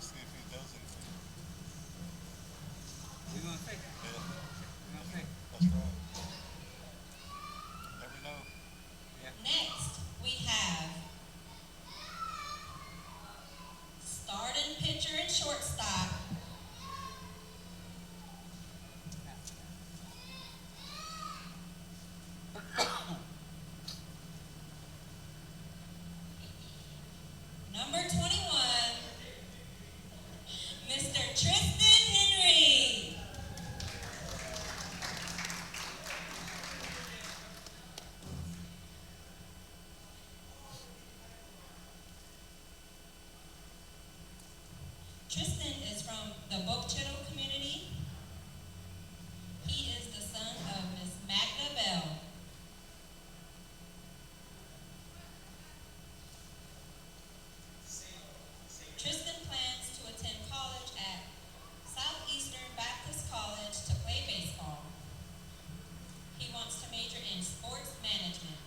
See if he does anything. We're gonna take it. Yeah, We're gonna take it. that's right. Never know. Yeah. Next, we have starting pitcher and shortstop. Number 21, Mr. Tristan Henry. Tristan is from the Bookchettle community. He is the son of Miss Magda Bell. Tristan plans to attend college at Southeastern Baptist College to play baseball. He wants to major in sports management.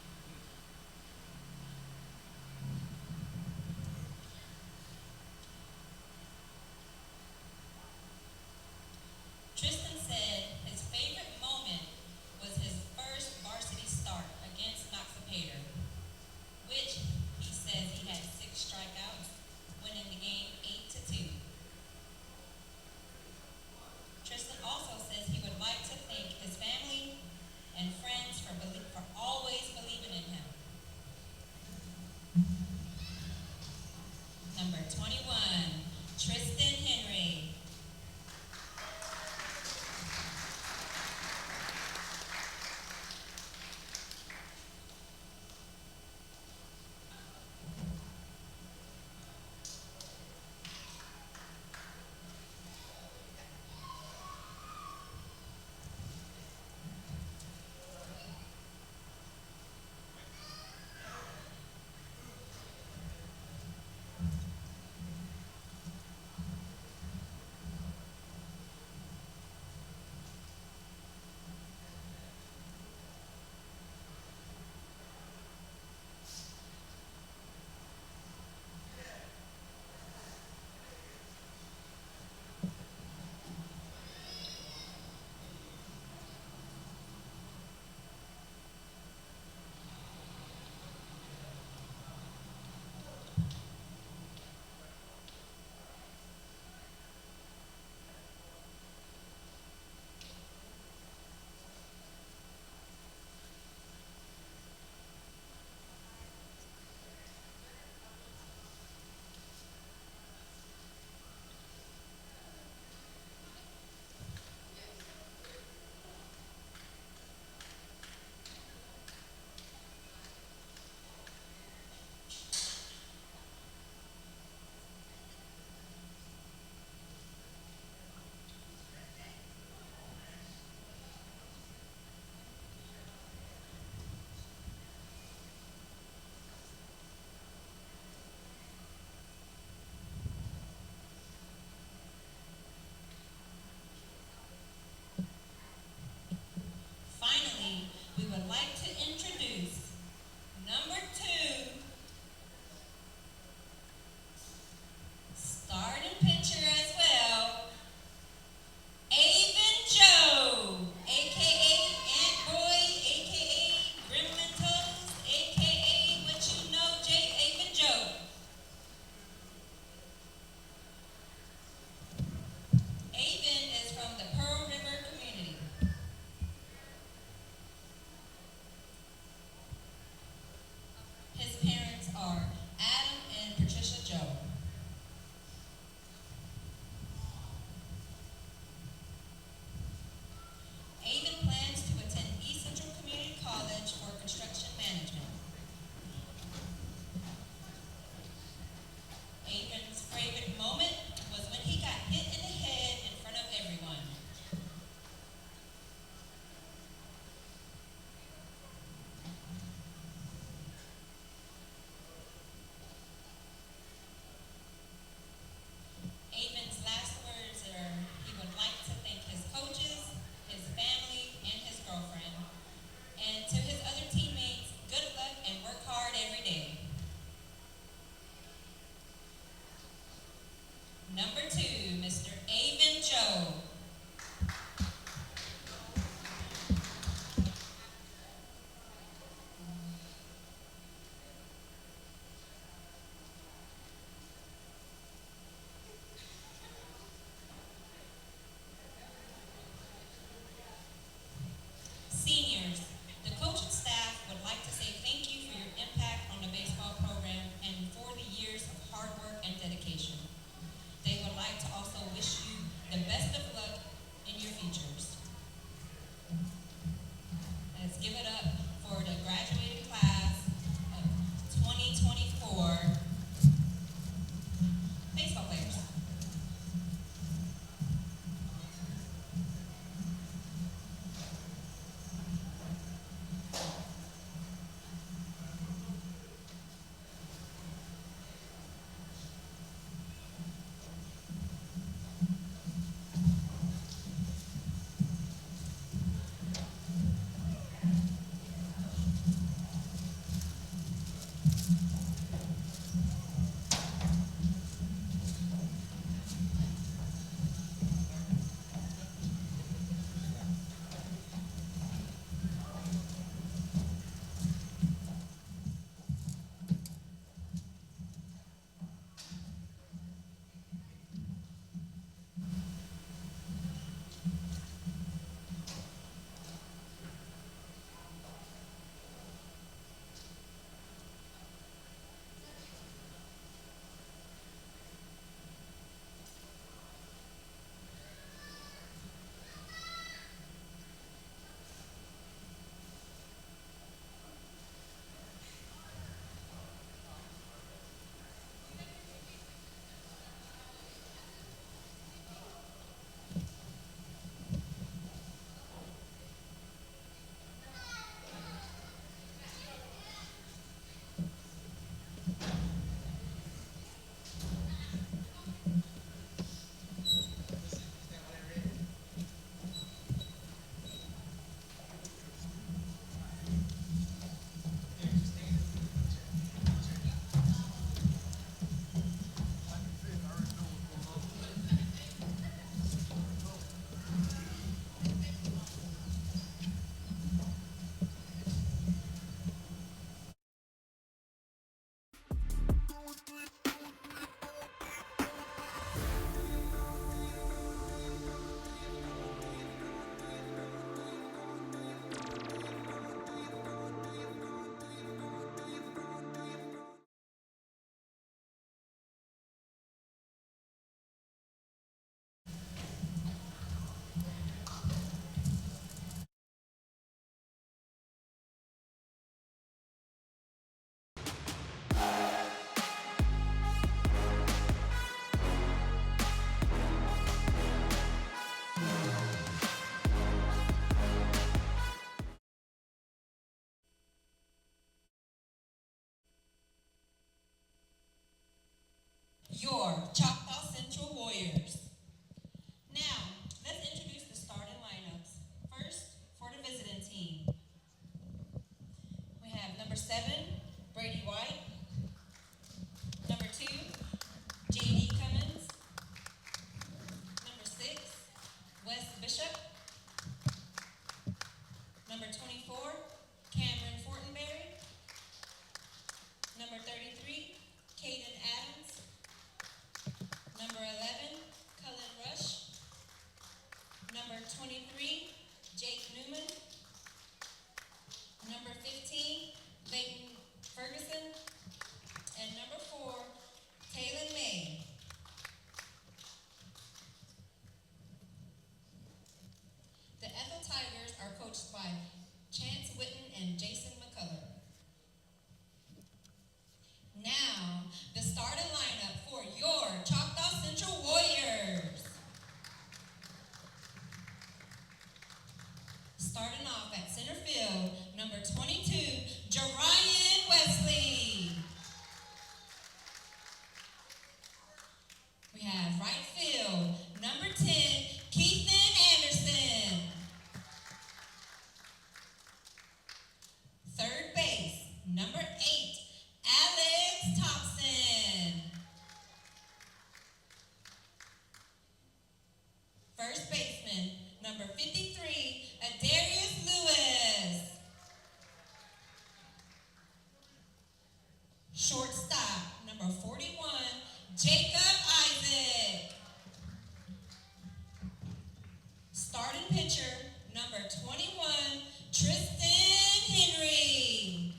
Number 2, Mr. Avon Joe. Seniors, the coaching staff would like to say thank you for your impact on the baseball program and for the years of hard work and dedication. They would like to also wish you the best of luck in your futures. Let's give it up for the graduating class of 2024 baseball players. Your Choctaw Central Warriors. Now, let's introduce the starting lineups. First, for the visiting team, we have number 7, Brady White. Number 2, J.D. Cummins. Number 6, Wes Bishop. Number 24, Cameron Fortenberry. Number 33, Caden Adams. Number 11, Cullen Rush. Number 23, Jake Newman. Number 15, Leighton Jacob Isaac. Starting pitcher, number 21, Tristan Henry.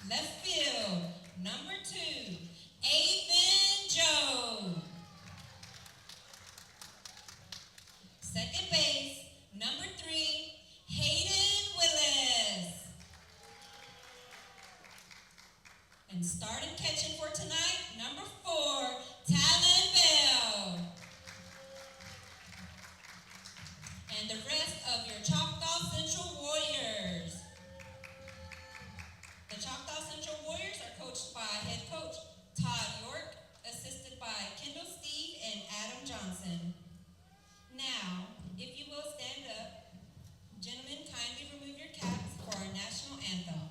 Left field, number 2, Avon Joe. Second base, number 3, Hayden Willis. And starting catching for tonight, number 4, Talon Bell. And the rest of your Choctaw Central Warriors. The Choctaw Central Warriors are coached by head coach Todd York, assisted by Kendall Steve and Adam Johnson. Now, if you will stand up, gentlemen, kindly remove your caps for our national anthem.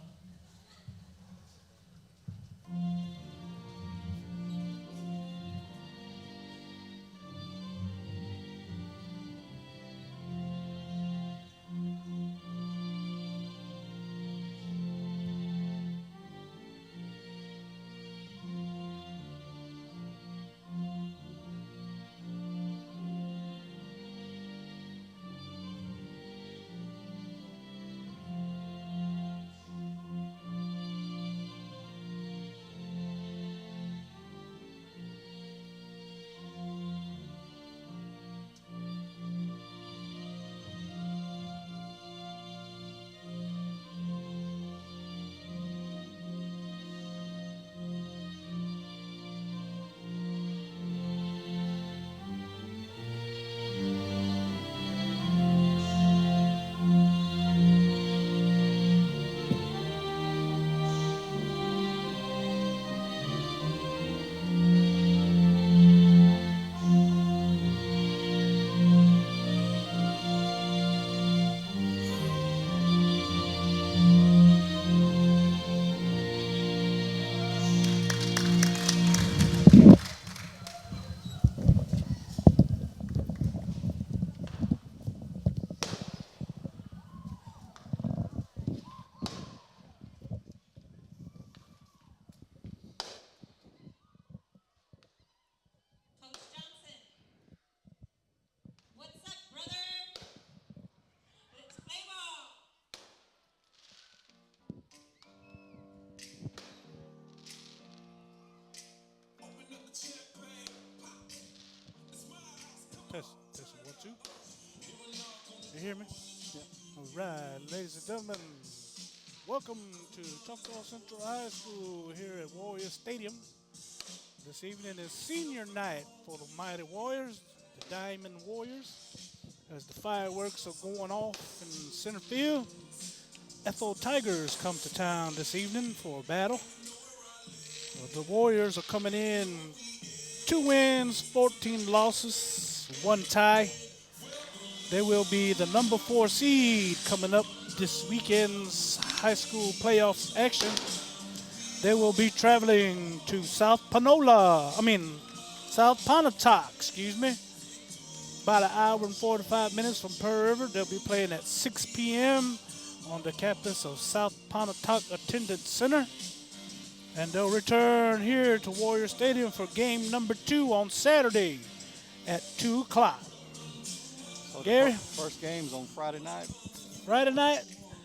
Coach Johnson, what's up, brother? Let's play ball. Test 1, 2. You hear me? Yeah. All right, ladies and gentlemen, welcome to Choctaw Central High School here at Warrior Stadium. This evening is senior night for the Mighty Warriors, the Diamond Warriors, as the fireworks are going off in center field. Ethel Tigers come to town this evening for a battle. The Warriors are coming in 2 wins, 14 losses, 1 tie. They will be the number 4 seed coming up this weekend's high school playoffs action. They will be traveling to South Pontotoc, about an hour and 45 minutes from Pearl River. They'll be playing at 6 p.m. on the campus of South Pontotoc Attendance Center. And they'll return here to Warrior Stadium for game number 2 on Saturday at 2 o'clock. So Gary? First game's on Friday night. Friday night,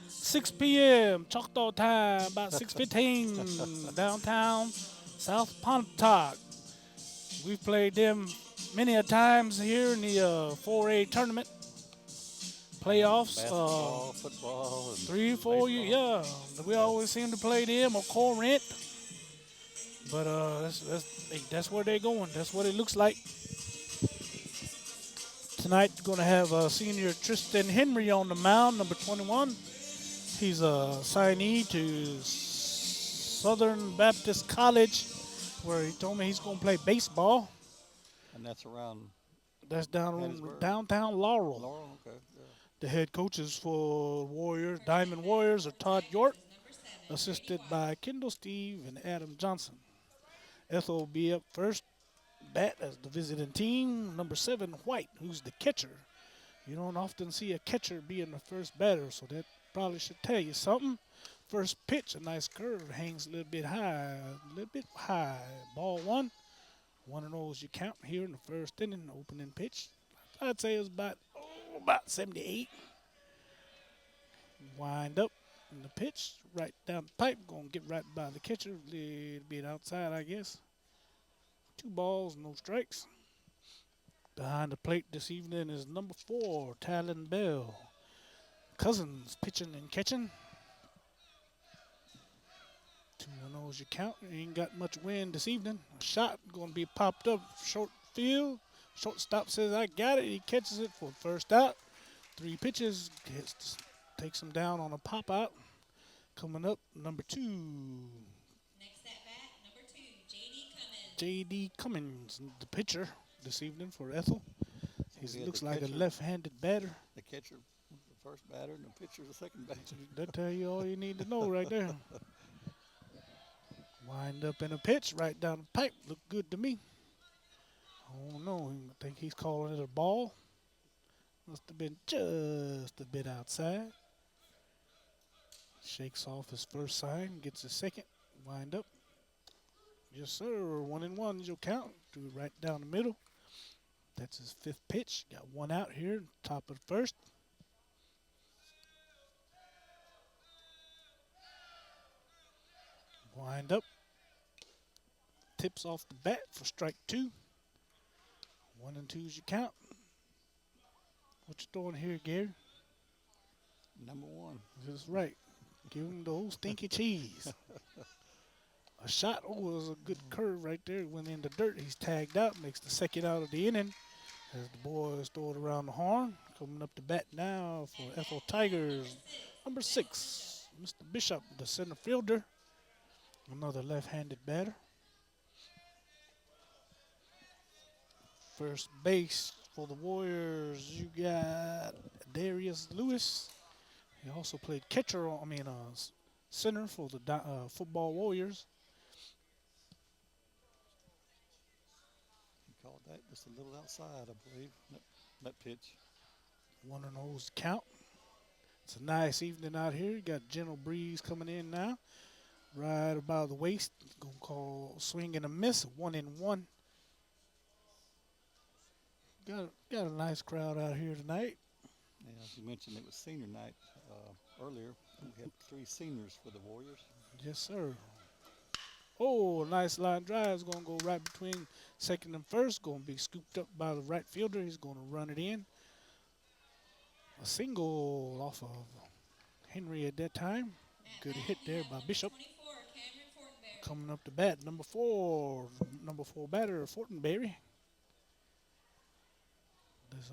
6 p.m. Choctaw time, about 6:15 downtown South Pontotoc. We've played them many a times here in the 4A tournament playoffs. Basketball, football, and 3, 4 years, yeah. We always seem to play them or Corinth. But that's where they're going. That's what it looks like. Tonight, we're going to have senior Tristan Henry on the mound, number 21. He's a signee to Southern Baptist College, where he told me he's going to play baseball. And that's around That's down on Hattiesburg? downtown Laurel. Laurel. Okay. Yeah. The head coaches for Warriors, Diamond Warriors, are Todd York, assisted by Kendall Steve and Adam Johnson. Ethel will be up first bat as the visiting team. Number 7, White, who's the catcher. You don't often see a catcher being the first batter, so that probably should tell you something. first pitch. A nice curve. Hangs a little bit high. A little bit high. Ball one. 1-0 is your count here in the first inning. Opening pitch. I'd say it was about 78. Wind up in the pitch. Right down the pipe. Going to get right by the catcher. A little bit outside, I guess. 2 balls, no strikes. Behind the plate this evening is number 4, Talon Bell. Cousins pitching and catching. 2-0 is your count. Ain't got much wind this evening. A shot going to be popped up short field. Shortstop says, I got it. He catches it for first out. 3 pitches. Takes him down on a pop out. Coming up, number 2. Next at bat, number 2, J.D. Cummins. J.D. Cummins, the pitcher this evening for Ethel. He had looks the like a catcher. left-handed batter. The catcher, the first batter, and the pitcher, the second batter. That tell you all you need to know right there. Wind up in a pitch right down the pipe. Look good to me. I don't know. I think he's calling it a ball. Must have been just a bit outside. Shakes off his first sign. Gets his second. Wind up. Yes, sir. 1-1 is your count. Do it right down the middle. That's his 5th pitch. Got 1 out here. Top of the first. Wind up. Tips off the bat for strike 2. 1-2 is your count. What you throwing here, Gary? Number 1. That's right. Give him the old stinky cheese. A shot. Oh, it was a good curve right there. Went in the dirt. He's tagged out. Makes the second out of the inning. As the boys throw it around the horn. Coming up to bat now for Ethel Tigers. Number 6, Mr. Bishop, the center fielder. Another left-handed batter. First base for the Warriors, you got Darius Lewis. He also played catcher, center for the football Warriors. He called that just a little outside, I believe, that pitch. 1-0's count. It's a nice evening out here. You got gentle breeze coming in now. Right about the waist. Gonna call swing and a miss. 1-1. Got a nice crowd out here tonight. Yeah, as you mentioned, it was senior night earlier. We had 3 seniors for the Warriors. Yes, sir. Oh, a nice line drive is going to go right between second and first. Going to be scooped up by the right fielder. He's going to run it in. A single off of Henry at that time. Good hit there by Bishop. 24, Cameron Fortenberry. Coming up to bat, number 4 batter, Fortenberry. There's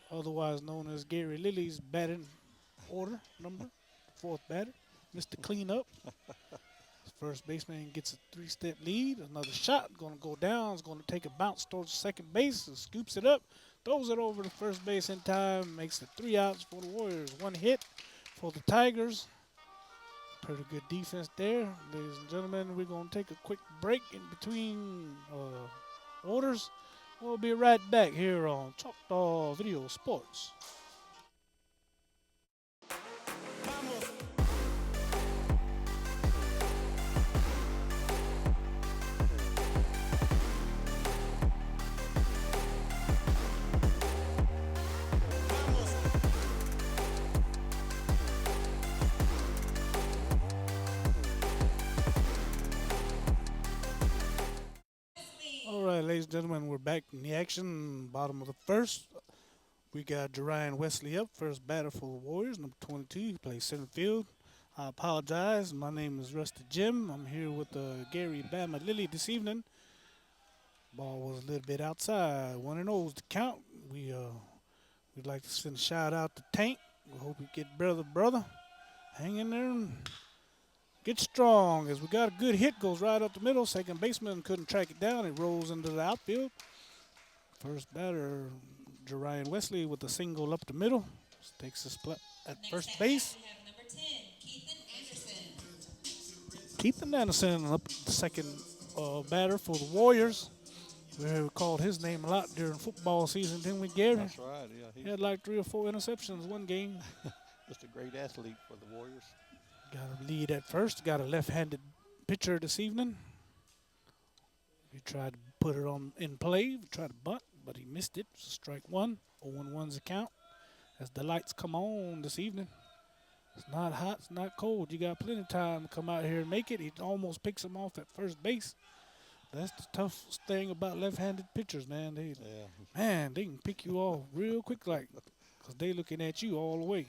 otherwise known as Gary Lilly's batting order number, 4th batter, Mr. Cleanup. First baseman gets a 3-step lead. Another shot going to go down. It's going to take a bounce towards second base. Scoops it up, throws it over to first base in time. Makes it 3 outs for the Warriors. 1 hit for the Tigers. Pretty good defense there, ladies and gentlemen. We're going to take a quick break in between orders. We'll be right back here on Choctaw Video Sports. All right, ladies and gentlemen, we're back in the action. Bottom of the first. We got Jerian Wesley up, first batter for the Warriors, number 22. He plays center field. I apologize. My name is Rusty Jim. I'm here with Gary Bama Lilly this evening. Ball was a little bit outside. 1-0 is the count. We'd like to send a shout out to Tank. We hope we get brother. Hang in there and get strong, as we got a good hit, goes right up the middle. Second baseman couldn't track it down. It rolls into the outfield. First batter, Jerian Wesley with a single up the middle. Takes a split at first base. We have number 10, Keithan Anderson. Keithan Anderson up the second batter for the Warriors. We called his name a lot during football season, didn't we, Gary? That's right, yeah. He had like 3 or 4 interceptions one game. Just a great athlete for the Warriors. Got a lead at first. Got a left-handed pitcher this evening. He tried to put it on in play. Tried to bunt, but he missed it. Strike one. 0-1's the count. As the lights come on this evening. It's not hot. It's not cold. You got plenty of time to come out here and make it. He almost picks him off at first base. That's the toughest thing about left-handed pitchers, man. They can pick you off real quick, like, because they looking at you all the way.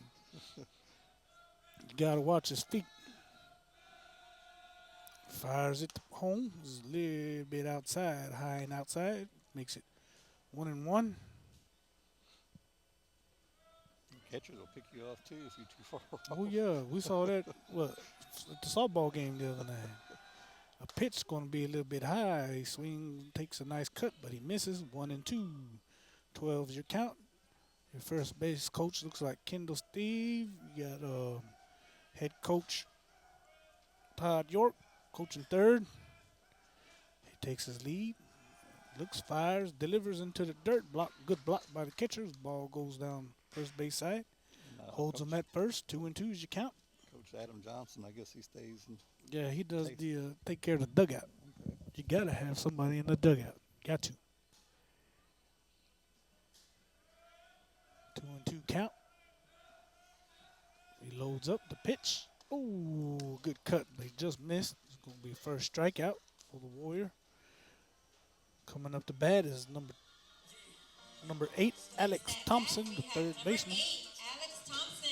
You got to watch his feet. Fires it home. It's a little bit outside, high and outside. Makes it 1-1. Catchers will pick you off too if you're too far off. Oh yeah, we saw that at the softball game the other night. A pitch going to be a little bit high. He swing, takes a nice cut, but he misses. 1-2. 12 is your count. Your first base coach looks like Kendall Steve. You got head coach Todd York coaching third. He takes his lead. Looks, fires, delivers into the dirt. Good block by the catcher. Ball goes down first base side. Holds him at first. 2-2 is your count. Coach Adam Johnson, I guess he stays. Yeah, he does take care of the dugout. Okay. You got to have somebody in the dugout. Got to. 2-2 count. He loads up the pitch. Oh, good cut, but he just missed. It's going to be first strikeout for the Warrior. Coming up to bat is number 8, Alex Thompson, the third baseman. Alex Thompson.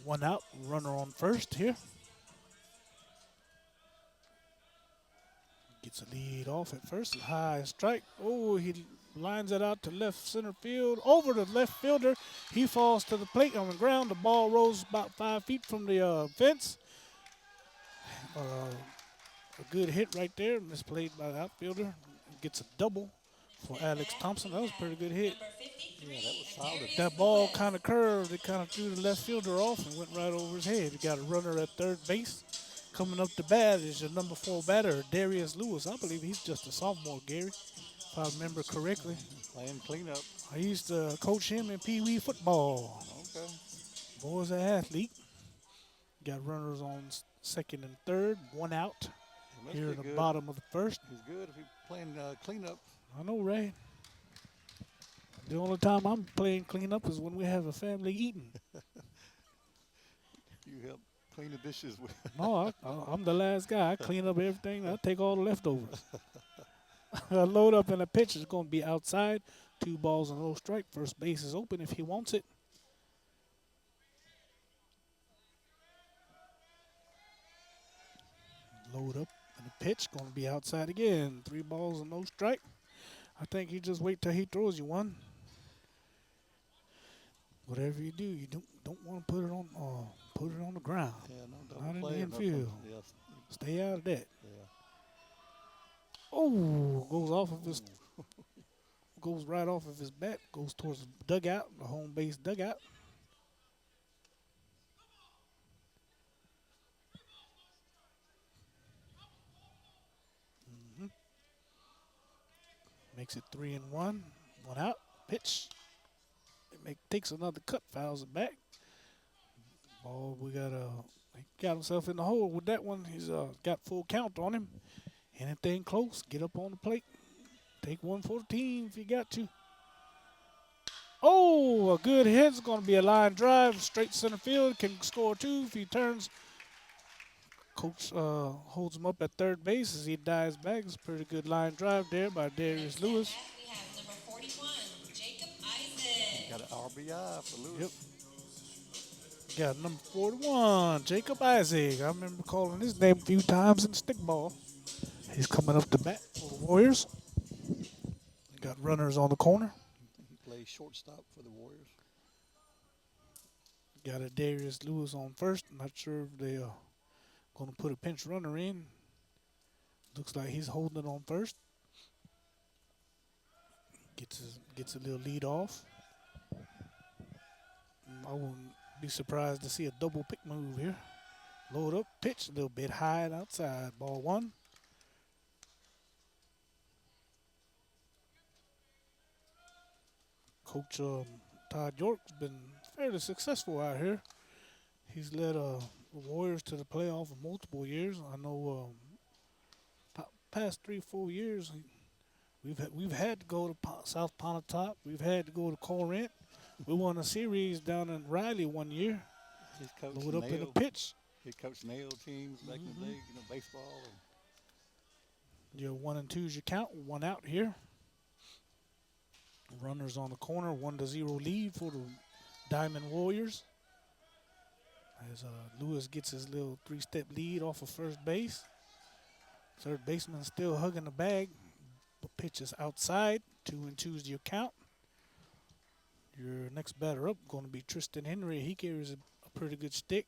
1 out, runner on first here. Gets a lead off at first, high strike. Oh, he lines it out to left center field. Over the left fielder, he falls to the plate on the ground. The ball rolls about 5 feet from the fence. A good hit right there, misplayed by the outfielder. Gets a double for Alex Thompson. That was a pretty good hit. Yeah, that was solid. That ball kind of curved. It kind of threw the left fielder off and went right over his head. You got a runner at third base. Coming up to bat is your number 4 batter, Darius Lewis. I believe he's just a sophomore, Gary, if I remember correctly. Playing cleanup. I used to coach him in Pee Wee football. Okay. Boy's an athlete. Got runners on second and third, 1 out. Here in the bottom of the first. He's good if he's playing cleanup. I know, right? The only time I'm playing cleanup is when we have a family eating. You help clean the dishes with. No, I'm the last guy. I clean up everything. I take all the leftovers. I load up and the pitch is going to be outside. 2 balls and no strike. First base is open if he wants it. Load up and the pitch going to be outside again. 3 balls and no strike. I think you just wait till he throws you one. Whatever you do, you don't want to put it on the ground. Yeah, no, not in the play infield. Yes. Stay out of that. Yeah. Oh, goes off of his, goes right off of his bat. Goes towards the dugout, the home base dugout. Makes it 3-1. 1 out. Pitch. Takes another cut. Fouls it back. Ball. He got himself in the hole with that one. He's got full count on him. Anything close, get up on the plate. Take one for the team if you got to. Oh, a good hit. It's going to be a line drive. Straight center field. Can score 2 if he turns. Coach holds him up at third base as he dives back. It's a pretty good line drive there by Darius Lewis. We have number 41, Jacob Isaac. Got an RBI for Lewis. Yep. Got number 41, Jacob Isaac. I remember calling his name a few times in stickball. He's coming up to bat for the Warriors. Got runners on the corner. He plays shortstop for the Warriors. Got a Darius Lewis on first. Not sure if they are going to put a pinch runner in. Looks like he's holding it on first. Gets a little lead off. I wouldn't be surprised to see a double pick move here. Load up, pitch a little bit high and outside. Ball 1. Coach Todd York's been fairly successful out here. He's led the Warriors to the playoff for multiple years. I know past 3-4 years we've had to go to South Pontotoc. We've had to go to Corinth. We won a series down in Riley one year. He's coached Load up in the nail. pitch. He coached nail teams back in the day, baseball. Your 1 and 2's your count. 1 out here. Runners on the corner. 1-0 lead for the Diamond Warriors. As Lewis gets his little 3-step lead off of first base. Third baseman still hugging the bag. The pitch is outside. 2 and 2's your count. Your next batter up going to be Tristan Henry. He carries a pretty good stick.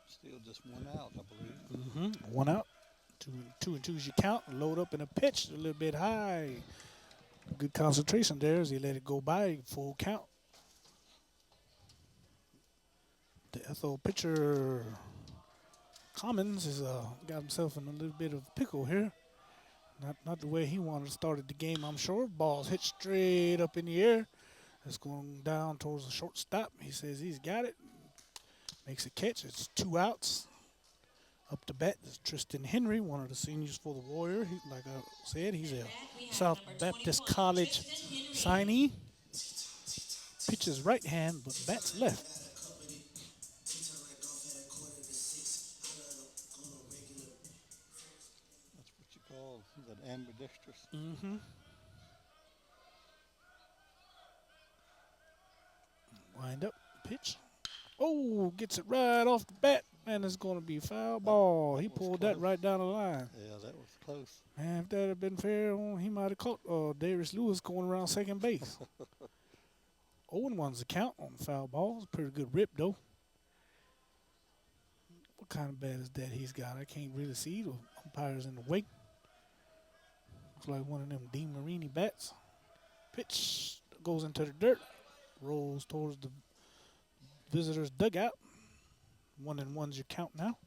Still just 1 out, I believe. 1 out. 2 and 2's your count. Load up in a pitch a little bit high. Good concentration there as he let it go by. Full count. The Ethel pitcher Commons has got himself in a little bit of pickle here. Not the way he wanted to start the game, I'm sure. Ball's hit straight up in the air. It's going down towards the shortstop. He says he's got it. Makes a catch. It's 2 outs. Up to bat is Tristan Henry, one of the seniors for the Warrior. Like I said, he's a South Baptist College signee. Pitches right hand, but bats left. That's what you call that ambidextrous. Wind up, pitch. Oh, gets it right off the bat. Man, it's going to be foul ball. He pulled that right down the line. Yeah, that was close. Man, if that had been fair, he might have caught Darius Lewis going around second base. 0-1's the count on the foul ball. It's a pretty good rip, though. What kind of bat is that he's got? I can't really see. The umpire's in the wake. Looks like one of them Dean Marini bats. Pitch goes into the dirt. Rolls towards the visitor's dugout. 1-1's your count now.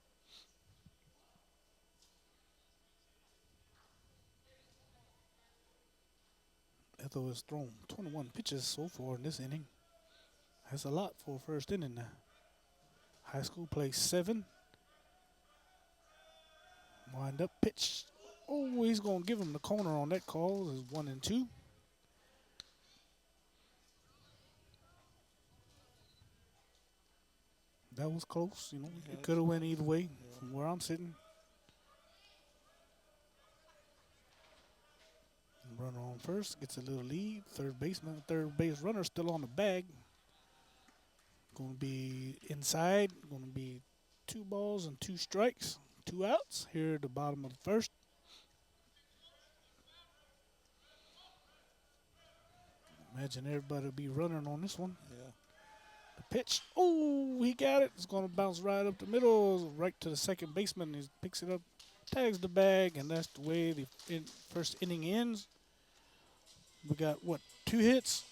Ethel has thrown 21 pitches so far in this inning. That's a lot for a first inning now. High school plays 7. Wind up pitch. Oh, he's going to give him the corner on that call. It's 1 and 2. That was close, It could have went either way from where I'm sitting. Runner on first, gets a little lead. Third base runner still on the bag. Going to be inside. Going to be 2 balls and 2 strikes. 2 outs here at the bottom of the first. Imagine everybody will be running on this one. Yeah. The pitch. Oh, he got it. It's going to bounce right up the middle, right to the second baseman. He picks it up, tags the bag, and that's the way the first inning ends. We got, 2 hits?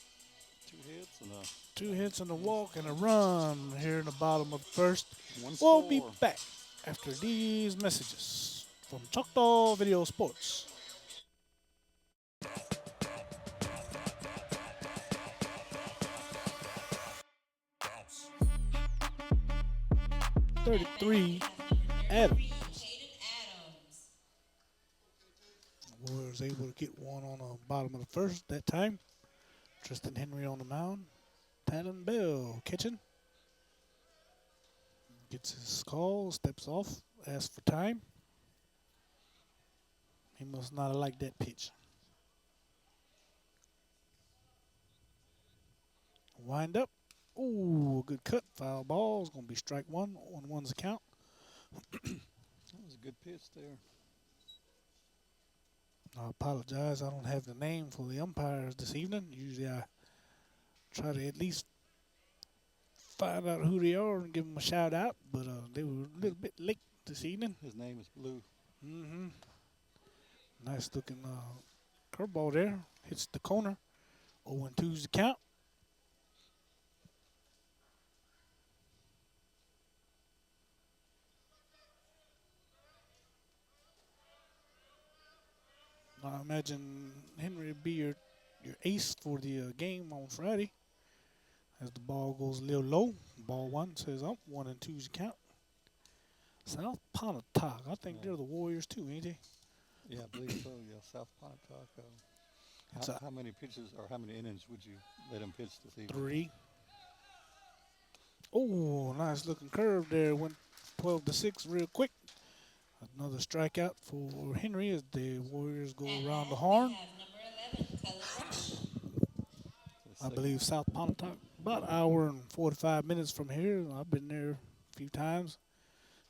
2 hits and a walk and a run here in the bottom of the first. One We'll score. be back after these messages from Choctaw Video Sports. .33 Adams. Warriors able to get one on the bottom of the first that time. Tristan Henry on the mound. Talon Bell catching. Gets his call, steps off, asks for time. He must not have liked that pitch. Wind up. Ooh, good cut. Foul ball. It's going to be strike 1 on 1's account. That was a good pitch there. I apologize. I don't have the name for the umpires this evening. Usually I try to at least find out who they are and give them a shout out, but they were a little bit late this evening. His name is Blue. Nice looking curveball there. Hits the corner. 0-2's the count. I imagine Henry will be your ace for the game on Friday. As the ball goes a little low, ball one says up, 1 and 2's your count. South Pontotoc, I think Yeah. they're the Warriors too, ain't they? Yeah, I believe so. Yeah, South Pontotoc. How many pitches or how many innings would you let him pitch this evening? 3. Oh, nice looking curve there. Went 12-6 real quick. Another strikeout for Henry as the Warriors go around the horn. We have number 11, Color Rush. I believe South Pontotoc, about an hour and 45 minutes from here. I've been there a few times.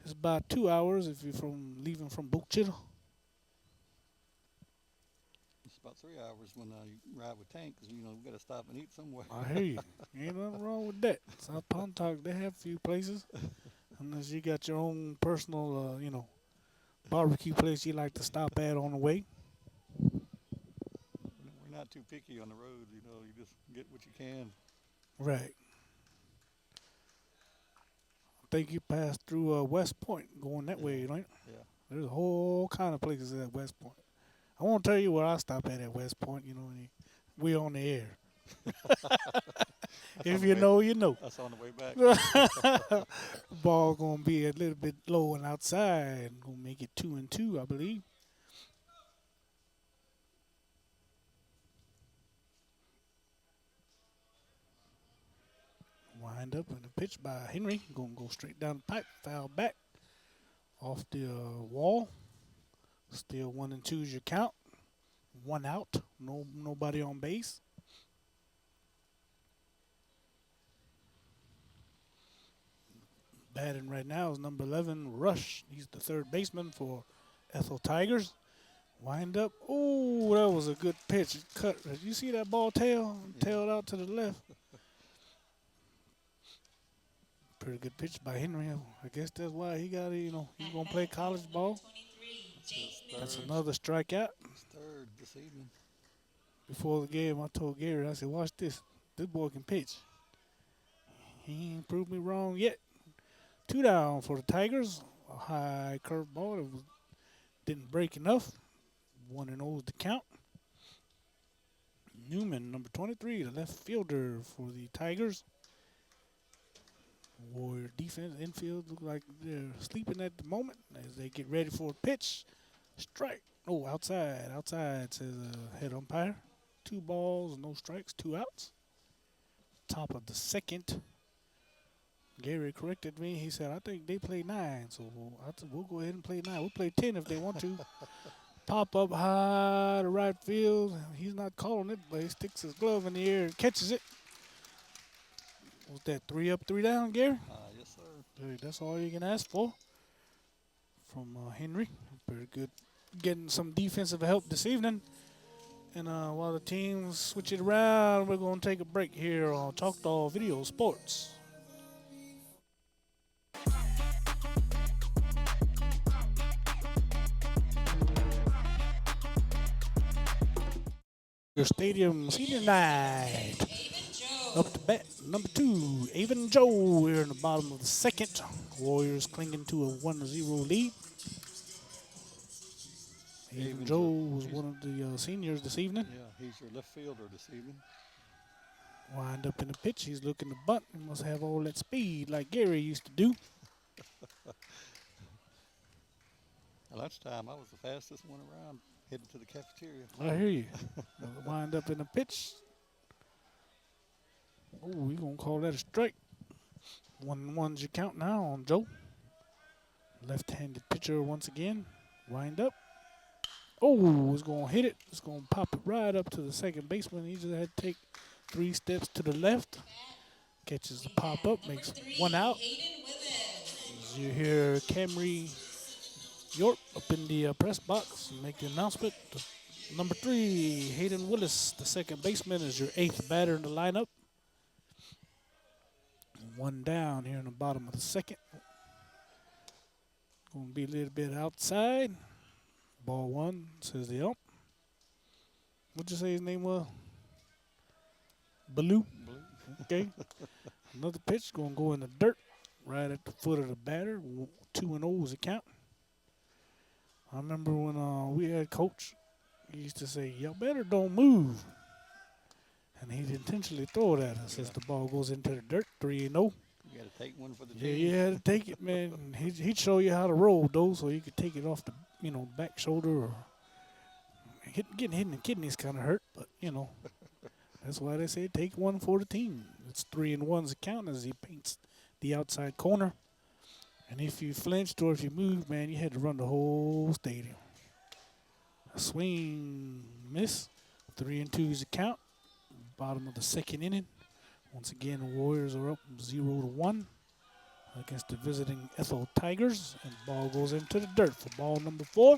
It's about 2 hours if you're leaving from Bookchittle. It's about 3 hours when you ride with Tank, 'cause, you know, we got to stop and eat somewhere. I hear you. Ain't nothing wrong with that. South Pontotoc, they have a few places. Unless you got your own personal, barbecue place you like to stop at on the way. We're not too picky on the road, you know. You just get what you can. Right. I think you passed through West Point going that way, right? Yeah. There's a whole kind of places at West Point. I won't tell you where I stop at West Point. You know, we on the air. If you know, you know. That's on the way back. Ball gonna be a little bit low and outside. Gonna make it 2 and 2, I believe. Wind up and a pitch by Henry. Gonna go straight down the pipe. Foul back off the wall. Still 1 and 2's your count. 1 out. Nobody on base. Batting right now is number 11, Rush. He's the third baseman for Ethel Tigers. Wind up. Oh, that was a good pitch. It cut. Did you see that ball tailed out to the left? Pretty good pitch by Henry. I guess that's why he got it. You know, he's gonna play college ball. 23, That's another strikeout. It's third this evening. Before the game, I told Gary, I said, watch this. This boy can pitch. He ain't proved me wrong yet. 2 down for the Tigers. A high curveball that didn't break enough. 1 and 0's the count. Newman, number 23, the left fielder for the Tigers. Warrior defense, infield, look like they're sleeping at the moment as they get ready for a pitch. Strike. Oh, outside. Outside, says head umpire. 2 balls, no strikes, 2 outs. Top of the second. Gary corrected me. He said, I think they play 9, so we'll go ahead and play 9. We'll play 10 if they want to. Pop up high to right field. He's not calling it, but he sticks his glove in the air and catches it. Was that 3 up, 3 down, Gary? Yes, sir. Hey, that's all you can ask for from Henry. Very good. Getting some defensive help this evening. And while the teams switch it around, we're going to take a break here on Choctaw Video Sports. Your stadium senior night. Up to bat, number 2, Avon Joe. We're in the bottom of the second. Warriors clinging to a 1-0 lead. Avon Joe was one of the seniors this evening. Yeah, he's your left fielder this evening. Wind up in the pitch. He's looking to bunt. He must have all that speed like Gary used to do. At lunchtime, I was the fastest one around heading to the cafeteria. I hear you. Wind up in the pitch. Oh, we're going to call that a strike. 1-1's your count now on Joe. Left-handed pitcher once again. Wind up. Oh, it's going to hit it. It's going to pop it right up to the second baseman. He just had to take 3 steps to the left. Catches the pop up, makes 1 out. As you hear Camry York up in the press box make the announcement. Number 3, Hayden Willis, the second baseman, is your 8th batter in the lineup. 1 down here in the bottom of the second. Going to be a little bit outside. Ball 1, says the ump. What'd you say his name was? Baloo. Okay. Another pitch going to go in the dirt right at the foot of the batter. 2-0 is the count. I remember when we had Coach He used to say, "Y'all better don't move." And he'd intentionally throw it at us as the ball goes into the dirt, 3-0. You got to take one for the Yeah, team. you had to take it, man. He'd show you how to roll, though, so you could take it off the, back shoulder or getting hit in the kidneys kind of hurt, but, that's why they say take one for the team. It's 3-1's account as he paints the outside corner. And if you flinched or if you moved, man, you had to run the whole stadium. A swing, miss. 3-2's account. Bottom of the second inning. Once again, the Warriors are up 0-1 against the visiting Ethel Tigers. And ball goes into the dirt for ball number 4.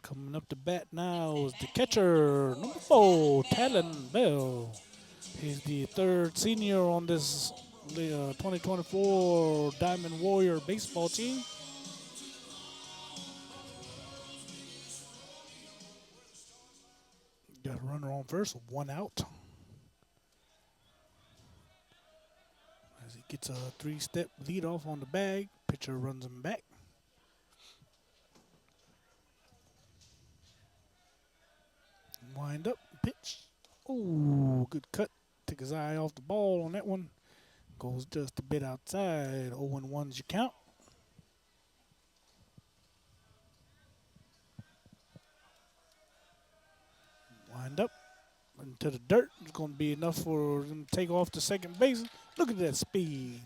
Coming up to bat now is the catcher, number 4, Talon Bell. He's the third senior on this 2024 Diamond Warrior baseball team. Got a runner on first, 1 out. As he gets a 3-step lead off on the bag, pitcher runs him back. Wind up, pitch. Oh, good cut. Took his eye off the ball on that one. Goes just a bit outside. 0-1's your count. Wind up into the dirt. It's going to be enough for him to take off to second base. Look at that speed.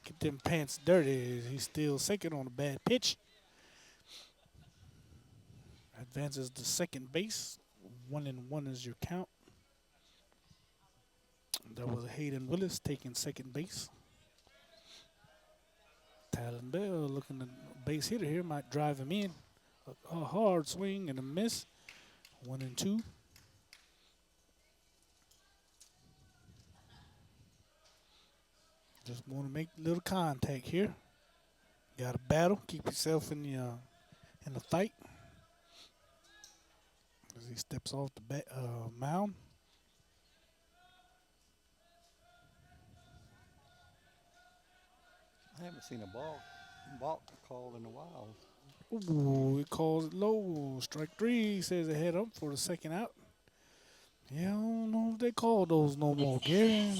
Get them pants dirty. He's still second on a bad pitch. Advances to second base. 1-1 is your count. That was Hayden Willis taking second base. Talon Bell looking at base hitter here. Might drive him in. A hard swing and a miss. 1-2. Just want to make a little contact here. Got to battle. Keep yourself in the fight. As he steps off the mound. I haven't seen a balk called in a while. Ooh, he calls it low. Strike 3. He says a head up for the second out. Yeah, I don't know if they call those no more, Gary.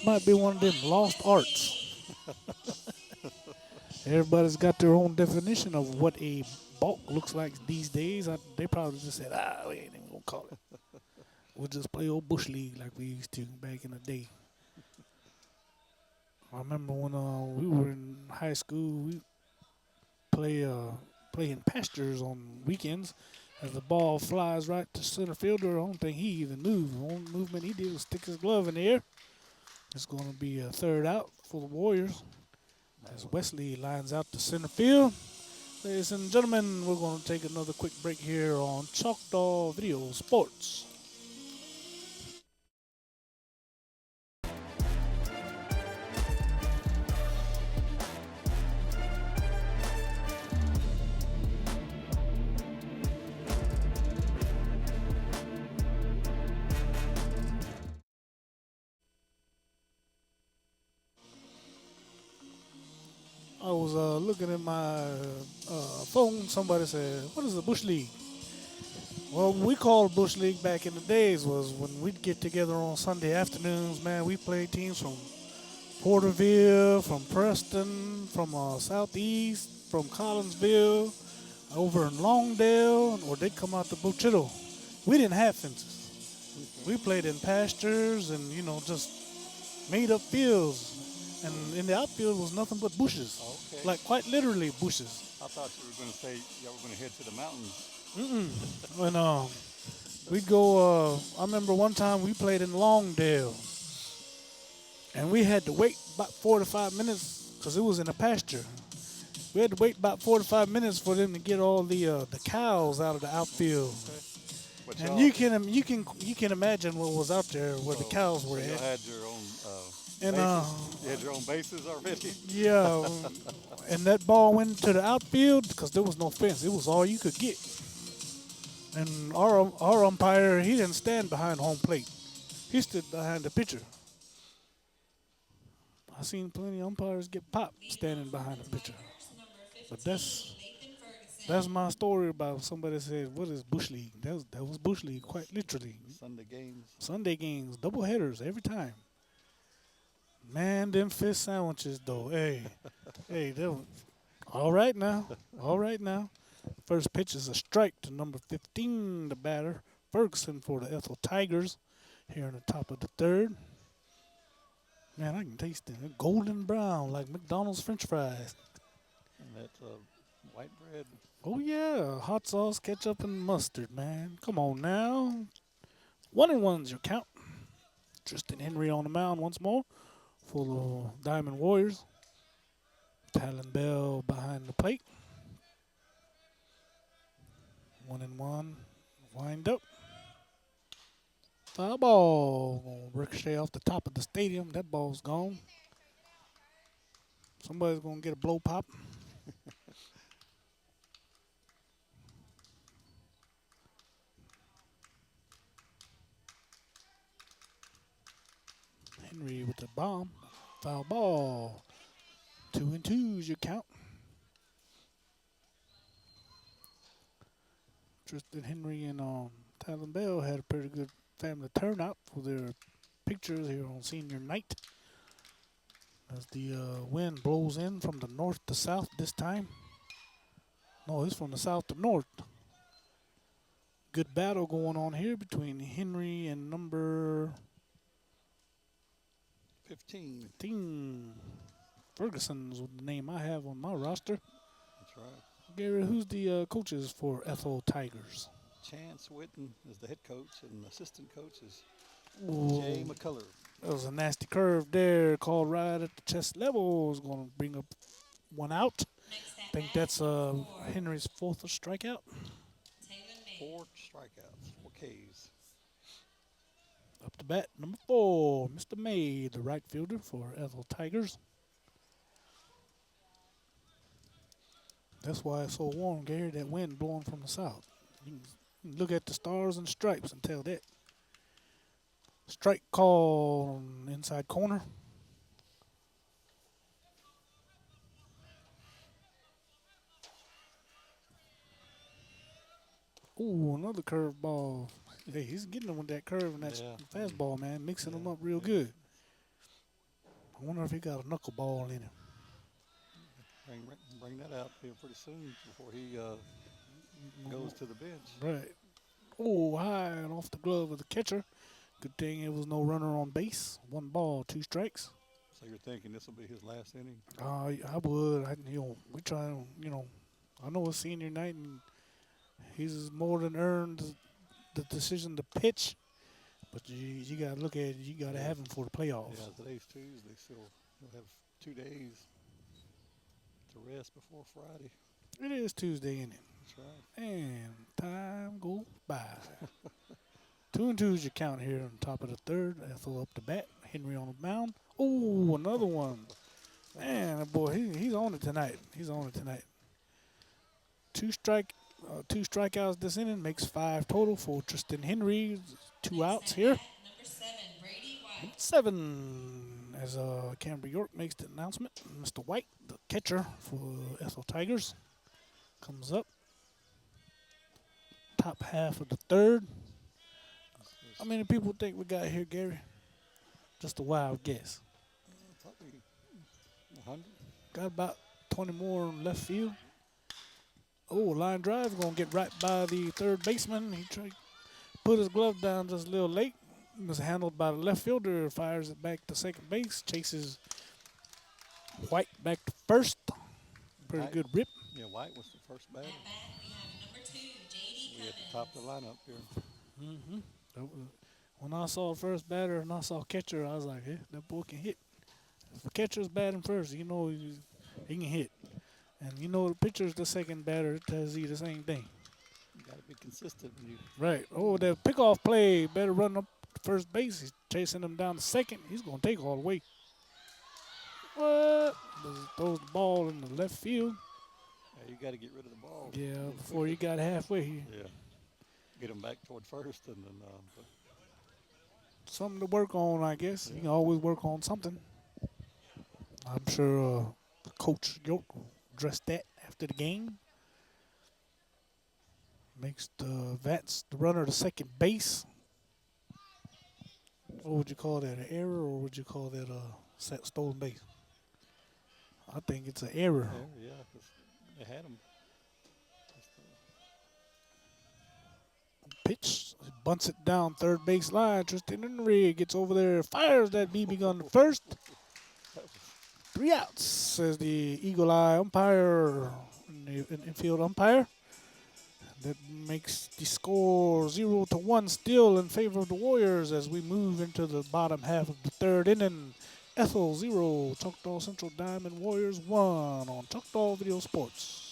Might be one of them lost arts. Everybody's got their own definition of what a balk looks like these days. They probably just said, we ain't even going to call it. We'll just play old Bush League like we used to back in the day. I remember when we were in high school, we play in pastures on weekends. As the ball flies right to center fielder, I don't think he even moved. The only movement he did was stick his glove in the air. It's going to be a third out for the Warriors. As Wesley lines out to center field. Ladies and gentlemen, we're going to take another quick break here on Choctaw Video Sports. I was looking at my phone. Somebody said, "What is the Bush League?" Well, we called Bush League back in the days was when we'd get together on Sunday afternoons. Man, we played teams from Porterville, from Preston, from Southeast, from Collinsville, over in Longdale, or they'd come out to Buchito. We didn't have fences. We played in pastures and just made up fields. And in the outfield was nothing but bushes. Okay. Like quite literally bushes. I thought you were going to say y'all were going to head to the mountains. When we'd go, I remember one time we played in Longdale. And we had to wait about 4 to 5 minutes because it was in a pasture. We had to wait about 4 to 5 minutes for them to get all the cows out of the outfield. Okay. And you can imagine what was out there where the cows were you at. had your own And bases? You had your own bases already? Yeah, and that ball went to the outfield because there was no fence. It was all you could get. And our umpire, he didn't stand behind home plate. He stood behind the pitcher. I seen plenty of umpires get popped standing behind the pitcher. But That's my story about somebody said, "What is bush league?" That was bush league, quite literally. Sunday games. Sunday games, double headers every time. Man, them fish sandwiches though. Hey, hey, that was, all right now, all right now. First pitch is a strike to number 15, the batter Ferguson for the Ethel Tigers. Here in the top of the third. Man, I can taste it. It's golden brown like McDonald's French fries. And that's white bread. Oh yeah, hot sauce, ketchup, and mustard. Man, come on now. 1-1's your count. Tristan Henry on the mound once more for the Diamond Warriors. Talon Bell behind the plate. 1-1. Wind up. Foul ball. Gonna ricochet off the top of the stadium. That ball's gone. Somebody's gonna get a blow pop. Henry with the bomb. Foul ball. 2-2 is your count. Tristan Henry and Talon Bell had a pretty good family turnout for their pictures here on senior night. As the wind blows in from the north to south this time. No, it's from the south to north. Good battle going on here between Henry and number 15. 15. Ferguson's the name I have on my roster. That's right. Gary, who's the coaches for Ethel Tigers? Chance Witten is the head coach, and assistant coach is Ooh, Jay McCullers. that was a nasty curve there, called right at the chest level. Is going to bring up one out. I think that's Henry's fourth strikeout. 4 strikeouts, 4 Ks. Up to bat, number 4, Mr. May, the right fielder for Ethel Tigers. That's why it's so warm, Gary, that wind blowing from the south. You can look at the stars and stripes and tell that. Strike call on the inside corner. Ooh, another curve ball. Hey, he's getting them with that curve and that fastball, man, mixing them up real good. I wonder if he got a knuckleball in him. Bring that out here pretty soon before he goes to the bench. Right. Oh, high and off the glove of the catcher. Good thing it was no runner on base. 1 ball, 2 strikes. So you're thinking this will be his last inning? I would. We try to, I know it's senior night and he's more than earned the decision to pitch. But you got to look at it. You got to have him for the playoffs. Yeah, today's Tuesday, so he'll have 2 days to rest before Friday. It is Tuesday, isn't it? That's right. And time goes by. 2-2 is your count here on top of the third. Ethel up to bat. Henry on the mound. Oh, another one. Man, that boy, he's on it tonight. He's on it tonight. 2 strikeouts this inning makes 5 total for Tristan Henry. 2 outs here. Number 7, Brady White. 7, as Canberra York makes the announcement. Mr. White, the catcher for Ethel Tigers, comes up. Top half of the third. How many people think we got here, Gary? Just a wild guess. Probably 100. Got about 20 more in left field. Oh, line drive going to get right by the third baseman. He tried put his glove down just a little late. It was handled by the left fielder. Fires it back to second base. Chases White back to first. Pretty White. good rip. Yeah, White was the first batter. At bat, we have number 2, J.D. We at Cummins. the top of the lineup here. Mm-hmm. When I saw first batter and I saw catcher, I was like, hey, that boy can hit. If the catcher's batting first, he can hit. And the pitcher's the second batter, it tells you the same thing. You got to be consistent when you. Right. Oh, that pickoff play, better run up to first base. He's chasing him down to second. He's going to take all the way. What? Throws the ball in the left field. Yeah, you got to get rid of the ball. Yeah, before you got halfway here. Yeah. Get him back toward first and then. Something to work on, I guess. Yeah. You can always work on something. I'm sure Coach York will address that after the game. Makes the runner to second base. What would you call that? An error, or would you call that a stolen base? I think it's an error. Yeah, 'cause they had him. Pitch, bunts it down third base line. Tristan Henry gets over there, fires that BB gun to first. 3 outs, says the Eagle Eye umpire, infield umpire. That makes the score 0-1 still in favor of the Warriors as we move into the bottom half of the third inning. Ethel 0, Choctaw Central Diamond Warriors 1 on Choctaw Video Sports.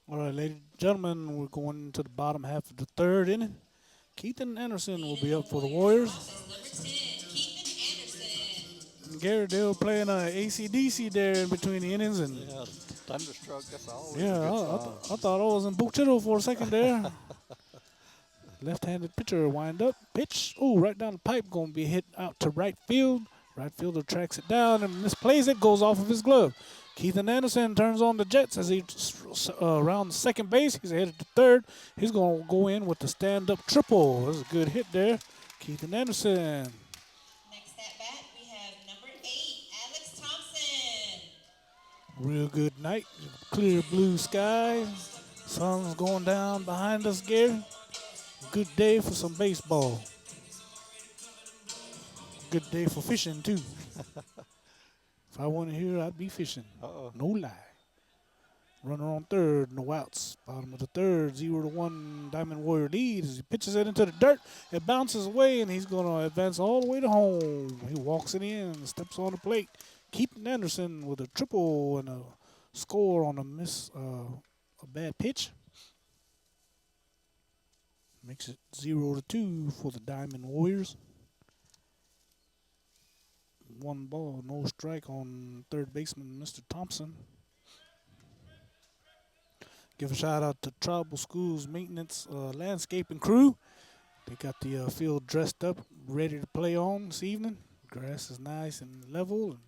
All right, ladies and gentlemen, we're going to the bottom half of the third inning. Keithan Anderson will be up for the Warriors. Gary, they were playing AC/DC there in between the innings, and Yeah, thunderstruck. That's always yeah, a good song. I thought I was in Buchito for a second there. Left-handed pitcher wind up, pitch. Oh, right down the pipe, going to be hit out to right field. Right fielder tracks it down and misplays it, goes off of his glove. Keithan Anderson turns on the Jets as he rounds second base. He's headed to third. He's going to go in with the stand-up triple. That's a good hit there. Keithan Anderson. Next at bat, we have number 8, Alex Thompson. Real good night. Clear blue sky. Sun's going down behind us, Gary. Good day for some baseball. Good day for fishing, too. If I wasn't here, I'd be fishing. No lie. Runner on third, no outs. Bottom of the third, 0-1 Diamond Warrior lead as he pitches it into the dirt. It bounces away, and he's going to advance all the way to home. He walks it in, steps on the plate. Keaton Anderson with a triple and a score on a bad pitch. Makes it 0-2 for the Diamond Warriors. 1 ball, no strike on third baseman, Mr. Thompson. Give a shout out to Tribal Schools Maintenance Landscaping Crew. They got the field dressed up, ready to play on this evening. Grass is nice and level. And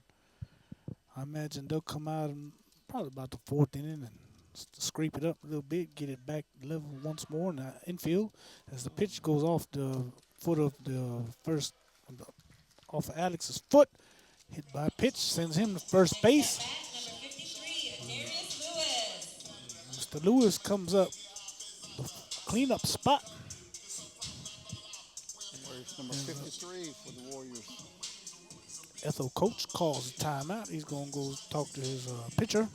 I imagine they'll come out in probably about the 4th inning and scrape it up a little bit, get it back level once more in the infield. As the pitch goes off the foot of the first, off of Alex's foot, hit by pitch, sends him to first base. Mr. Lewis comes up, the cleanup spot. Number 53 for the Warriors. Ethel coach calls a timeout. He's going to go talk to his pitcher.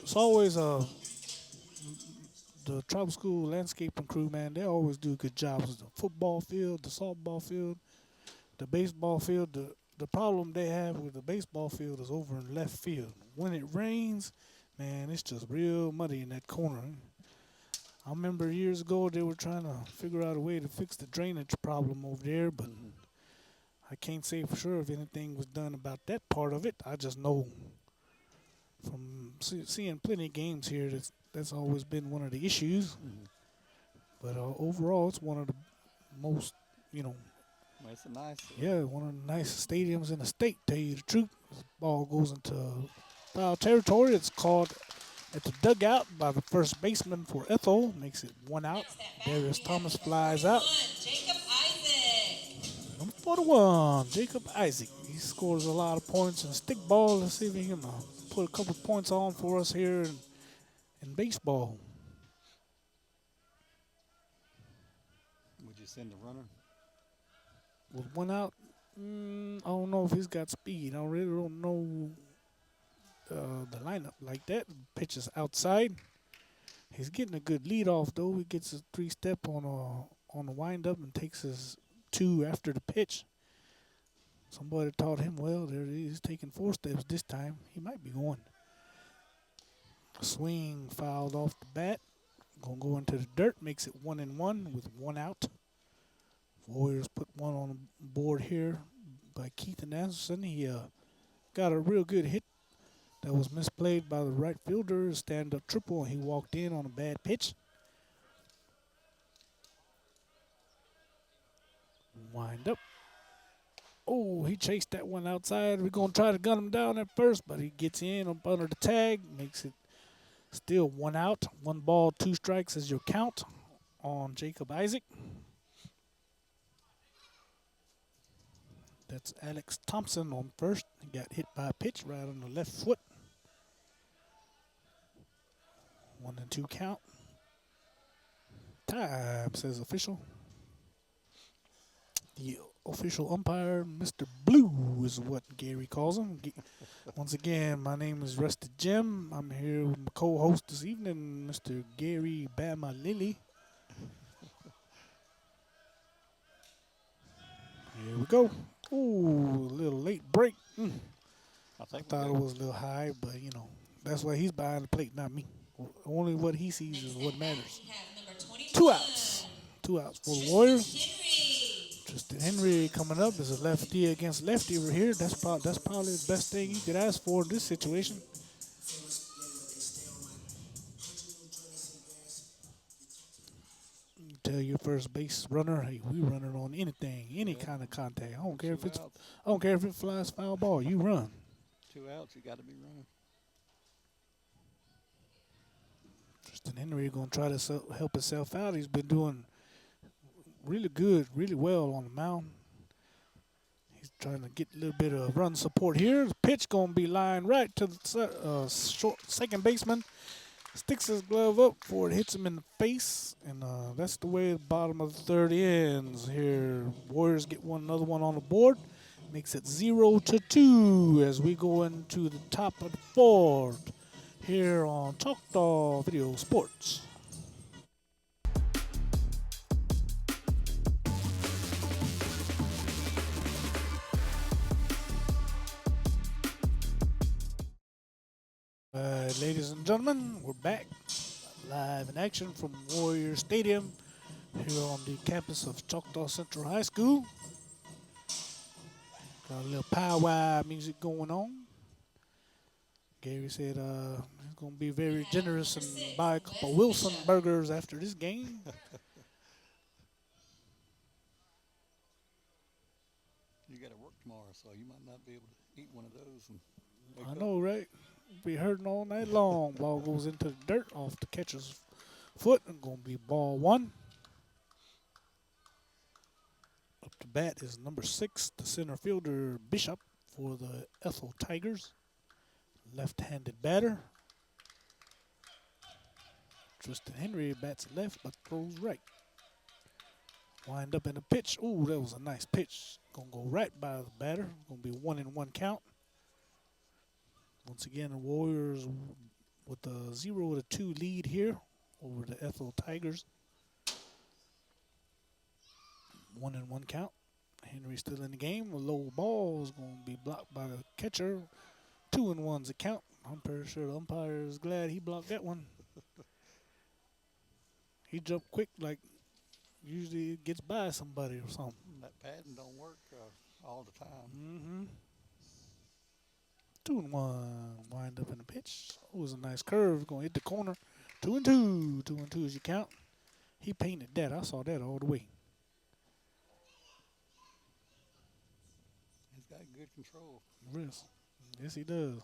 It's always the Tribal School Landscaping Crew, man. They always do good jobs. The football field, the softball field, the baseball field. The problem they have with the baseball field is over in left field. When it rains, man, it's just real muddy in that corner. I remember years ago they were trying to figure out a way to fix the drainage problem over there, but I can't say for sure if anything was done about that part of it. I just know from seeing plenty of games here that's always been one of the issues. But overall, it's one of the most, It's nice. Yeah, one of the nicest stadiums in the state, tell you the truth. The ball goes into foul territory. It's called at the dugout by the first baseman for Ethel. Makes it 1 out. Darius Thomas flies out. Jacob Isaac. Number 41, Jacob Isaac. He scores a lot of points in stickball. Let's see if he can put a couple points on for us here in baseball. Would you send a runner? With 1 out, I don't know if he's got speed. I really don't know the lineup like that. Pitches outside. He's getting a good lead off though. He gets a 3-step on the windup and takes his 2 after the pitch. Somebody taught him well. There he is, taking 4 steps this time. He might be going. Swing fouled off the bat. Gonna go into the dirt. Makes it 1-1 with 1 out. Warriors put 1 on the board here by Keith Anderson. He got a real good hit that was misplayed by the right fielder. Stand-up triple, and he walked in on a bad pitch. Wind up. Oh, he chased that one outside. We're going to try to gun him down at first, but he gets in up under the tag. Makes it still 1 out. 1 ball, 2 strikes is your count on Jacob Isaac. That's Alex Thompson on first. He got hit by a pitch right on the left foot. 1-2 count. Time, says official. The official umpire, Mr. Blue, is what Gary calls him. Once again, my name is Rusty Jim. I'm here with my co-host this evening, Mr. Gary Bama Lilly. Here we go. Ooh, a little late break. I Thought it was a little high, but you know, that's why he's behind the plate, not me. Only what he sees is what matters. 2 outs. 2 outs for the Warriors. Tristan Henry coming up is a lefty against lefty over here. That's probably the best thing you could ask for in this situation. You tell your first base runner, hey, we running on anything, any kind of contact. I don't care if it flies foul ball. You run. 2 outs, you got to be running. Tristan Henry going to try to help himself out. He's been doing really good, really well on the mound. He's trying to get a little bit of run support here. The pitch going to be lined right to the short second baseman. Sticks his glove up before it hits him in the face. And that's the way the bottom of the third ends here. Warriors get another one on the board. Makes it 0-2 as we go into the top of the fourth here on Choctaw Video Sports. Ladies and gentlemen, we're back live in action from Warrior Stadium here on the campus of Choctaw Central High School. Got a little powwow music going on. Gary said he's going to be very generous and buy a couple Wilson burgers after this game. You got to work tomorrow, so you might not be able to eat one of those. And I know, right? Be hurting all night long. Ball goes into the dirt off the catcher's foot and going to be ball 1. Up to bat is number 6, the center fielder Bishop for the Ethel Tigers. Left-handed batter. Tristan Henry bats left but throws right. Wind up in the pitch. Ooh, that was a nice pitch. Gonna go right by the batter. Gonna be 1-1 count. Once again, the Warriors with a 0-2 lead here over the Ethel Tigers. 1-1 count. Henry still in the game. A low ball is going to be blocked by the catcher. 2-1's a count. I'm pretty sure the umpire is glad he blocked that one. He jumped quick, like usually it gets by somebody or something. that padding don't work all the time. Mm-hmm. 2-1. Wind up in the pitch. Oh, it was a nice curve. Going to hit the corner. 2-2. 2-2 is your count. He painted that. I saw that all the way. He's got good control. Yes, he does.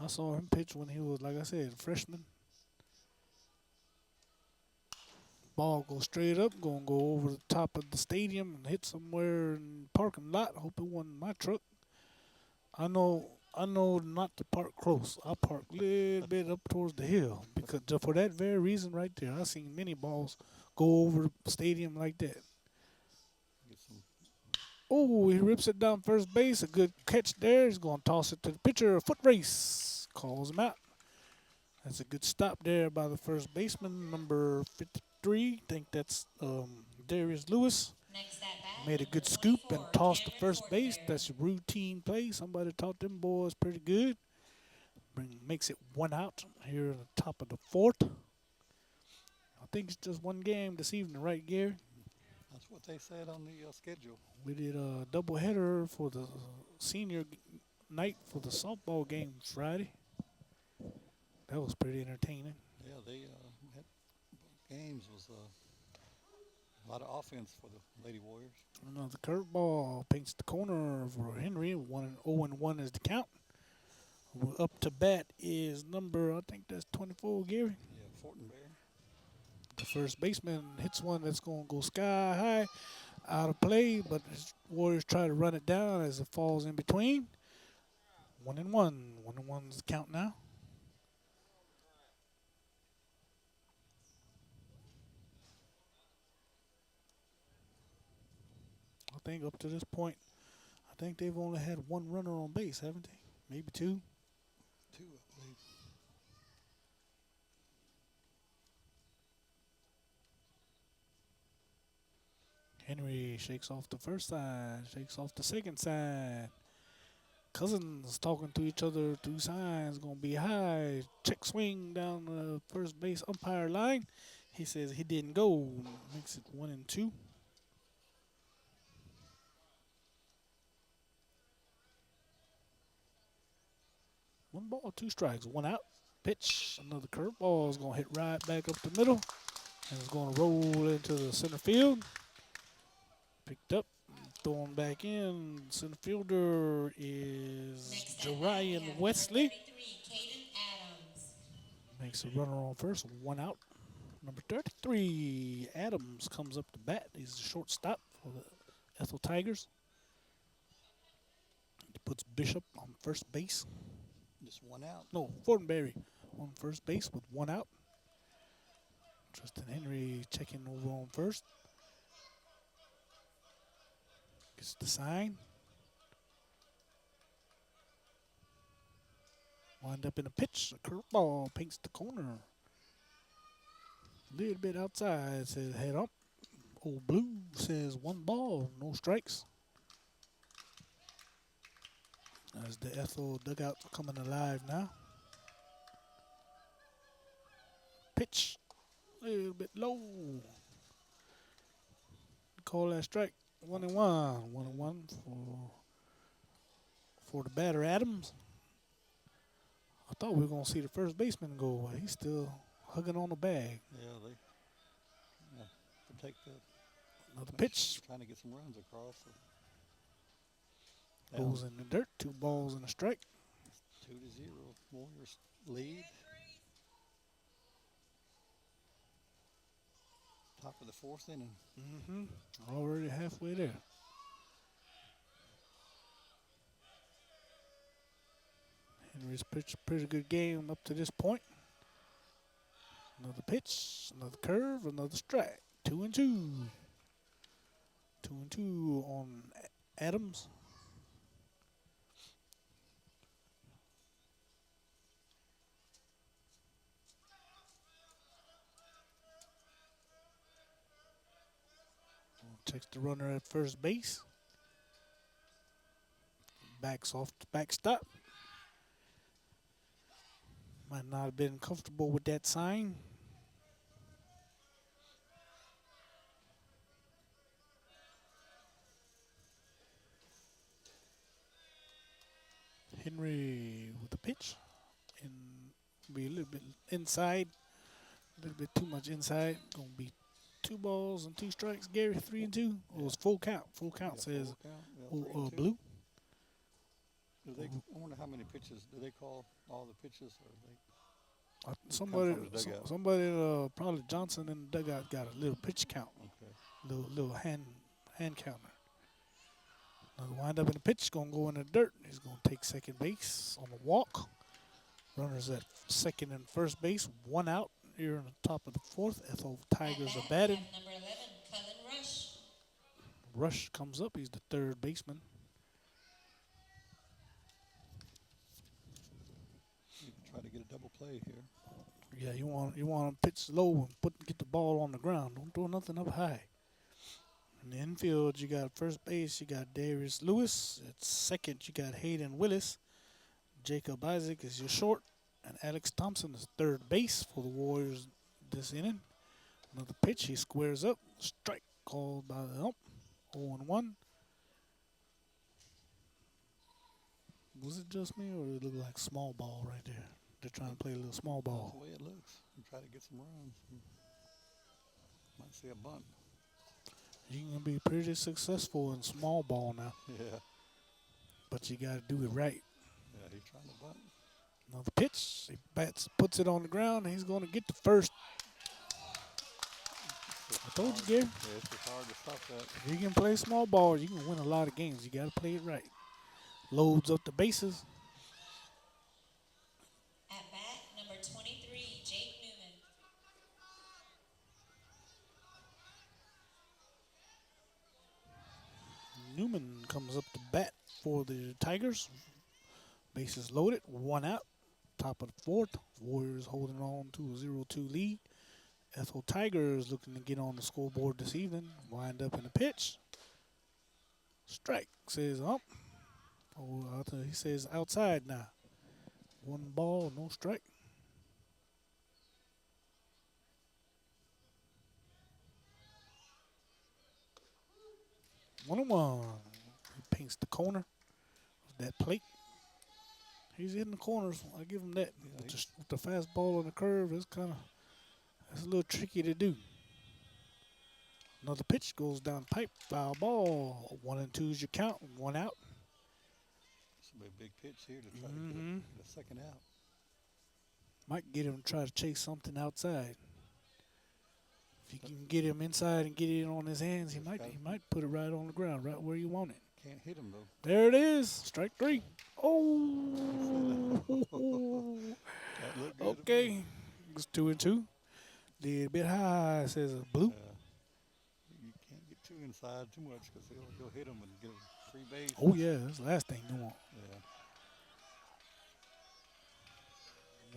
I saw him pitch when he was, like I said, a freshman. Ball goes straight up, gonna go over the top of the stadium and hit somewhere in the parking lot. Hope it wasn't my truck. I know not to park close. I park a little bit up towards the hill because for that very reason right there, I seen many balls go over the stadium like that. Oh, he rips it down first base. A good catch there. He's going to toss it to the pitcher. A foot race. Calls him out. That's a good stop there by the first baseman, number 53. I think that's Darius Lewis. Made a good scoop and tossed to first base. That's a routine play. Somebody taught them boys pretty good. Makes it one out here at the top of the fourth. I think it's just one game this evening, right, Gary? That's what they said on the schedule. We did a doubleheader for the senior night for the softball game Friday. That was pretty entertaining. Yeah, they had games was a lot of offense for the Lady Warriors. Another curveball paints the corner for Henry. 1-0-1 is the count. We're up to bat is number, I think that's 24, Gary. Yeah, Fortenberry. The first baseman hits one that's going to go sky high, out of play, but his Warriors try to run it down as it falls in between. 1-1. 1-1 is the count now. I think up to this point, I think they've only had one runner on base, haven't they? Maybe two. Two, I believe. Henry shakes off the first side, shakes off the second side. Cousins talking to each other through signs, gonna be high. Check swing down the first base umpire line. He says he didn't go. Makes it 1-2. One ball, two strikes, one out. Pitch, another curveball is gonna hit right back up the middle, and it's gonna roll into the center field. Picked up, thrown back in. Center fielder is Jarian Wesley. Makes a runner on first, one out. Number 33, Adams comes up to bat. He's a shortstop for the Ethel Tigers. He puts Bishop on first base. Just one out. No, Fortenberry on first base with one out. Tristan Henry checking over on first. Gets the sign. Wind up in a pitch. A curveball paints the corner. A little bit outside. Says head up. Old Blue says one ball, no strikes. As the Ethel dugout coming alive now. Pitch. A little bit low. Call that strike. 1-1. 1-1 for the batter Adams. I thought we were going to see the first baseman go, but he's still hugging on the bag. Yeah, they protect the Another pitch. trying to get some runs across. So. Goes in the dirt. 2 balls and a strike. 2-0. Warriors lead. Top of the fourth inning. Already halfway there. Henry's pitched a pretty good game up to this point. Another pitch, another curve, another strike. 2-2. 2-2 on Adams. Checks the runner at first base. Backs off the backstop. Might not have been comfortable with that sign. Henry with the pitch. And be a little bit inside. A little bit too much inside. Gonna be 2 balls and 2 strikes. Gary, 3-2. It was full count. Full count Yeah, says full count. Yeah, 3-2. Blue. Do they? I wonder how many pitches. Do they call all the pitches, or they? Somebody, from the dugout. somebody, probably Johnson in the dugout got a little pitch count, Okay. little hand counter. Another wind up in the pitch, gonna go in the dirt. He's gonna take second base on the walk. Runners at second and first base, 1 out here on the top of the fourth. Ethel Tigers are batted. Number 11, Cullen Rush. Rush comes up. He's the third baseman. You can try to get a double play here. Yeah, you want to pitch low and get the ball on the ground. Don't throw nothing up high. In the infield, you got first base. You got Darius Lewis. At second, you got Hayden Willis. Jacob Isaac is your short, and Alex Thompson is third base for the Warriors this inning. Another pitch, he squares up. Strike called by the ump. 0-1. Was it just me, or did it look like small ball right there? They're trying to play a little small That's ball. the way it looks. And try to get some runs. Might see a bunt. You can be pretty successful in small ball now, Yeah. but you got to do it right. Yeah, he's trying to bunt. Another pitch. He puts it on the ground. He's going to get to first. I told you, Gary. Yeah, it's just hard to stop that. If you can play small ball, you can win a lot of games. You got to play it right. Loads up the bases. At bat, number 23, Jake Newman. Newman comes up to bat for the Tigers. Bases loaded, 1 out. Top of the fourth. Warriors holding on to a 0-2 lead. Ethel Tigers looking to get on the scoreboard this evening. Wind up in a pitch. Strike, says ump. Oh, he says outside now. 1 ball, no strike. 1-1. He paints the corner of that plate. He's hitting the corners. I give him that. Yeah, With the fastball on the curve, it's a little tricky to do. Another pitch goes down the pipe. Foul ball. 1-2 is your count. 1 out. This will be a big pitch here to try to get a second out. Might get him to try to chase something outside. If you can get him inside and get it on his hands, he might put it right on the ground, right where you want it. Can't hit him, though. There it is. Strike 3. Oh. That looked good. Okay. It's 2-2. Did a bit high, says a blue. You can't get too inside too much because he'll hit him and get a free base. Oh, yeah. That's the last thing you want. Yeah.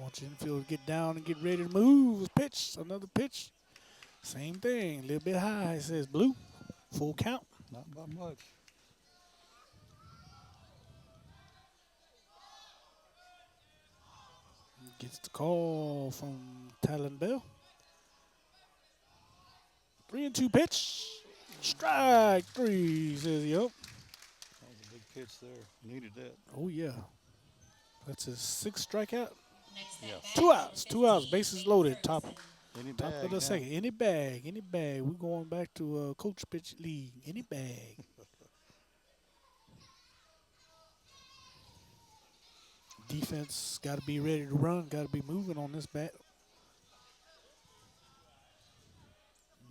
Want your infield to get down and get ready to move. Pitch. Another pitch. Same thing. A little bit high, says blue. Full count. Not by much. Gets the call from Talon Bell. 3-2 pitch. Strike 3, says yup. That was a big pitch there. Needed that. Oh, yeah. That's his 6th strikeout. Next Yeah. at bat, 2 outs. 2 outs. Bases Jake loaded. Ferguson. Any Top bag of the now. second. Any bag. Any bag. We're going back to coach pitch league. Any bag. Defense got to be ready to run. Got to be moving on this bat.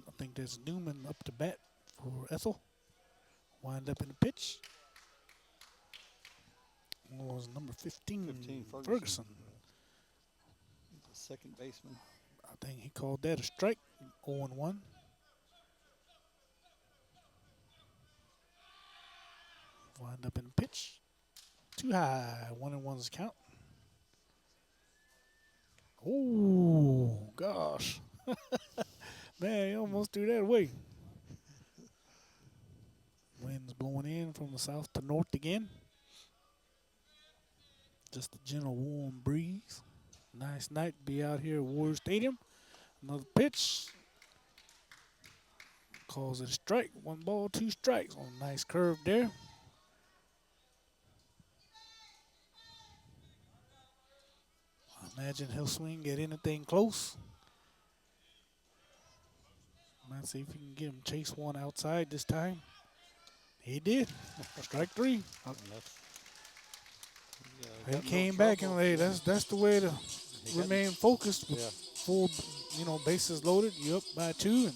I think there's Newman up to bat for Ethel. Wind up in the pitch. Was number 15, 15, Ferguson. He's the second baseman. I think he called that a strike. 0-1. Wind up in the pitch. Too high. 1-1's count. Oh, gosh. Man, he almost threw that away. Wind's blowing in from the south to north again. Just a gentle warm breeze. Nice night to be out here at Warrior Stadium. Another pitch. Calls it a strike. 1 ball, 2 strikes. On a nice curve there. I imagine he'll swing at anything close. Might see if he can get him chase one outside this time. He did. Strike 3. And He got no came back trouble. and that's the way to He got- remain focused with Yeah. full, bases loaded. You up by 2, and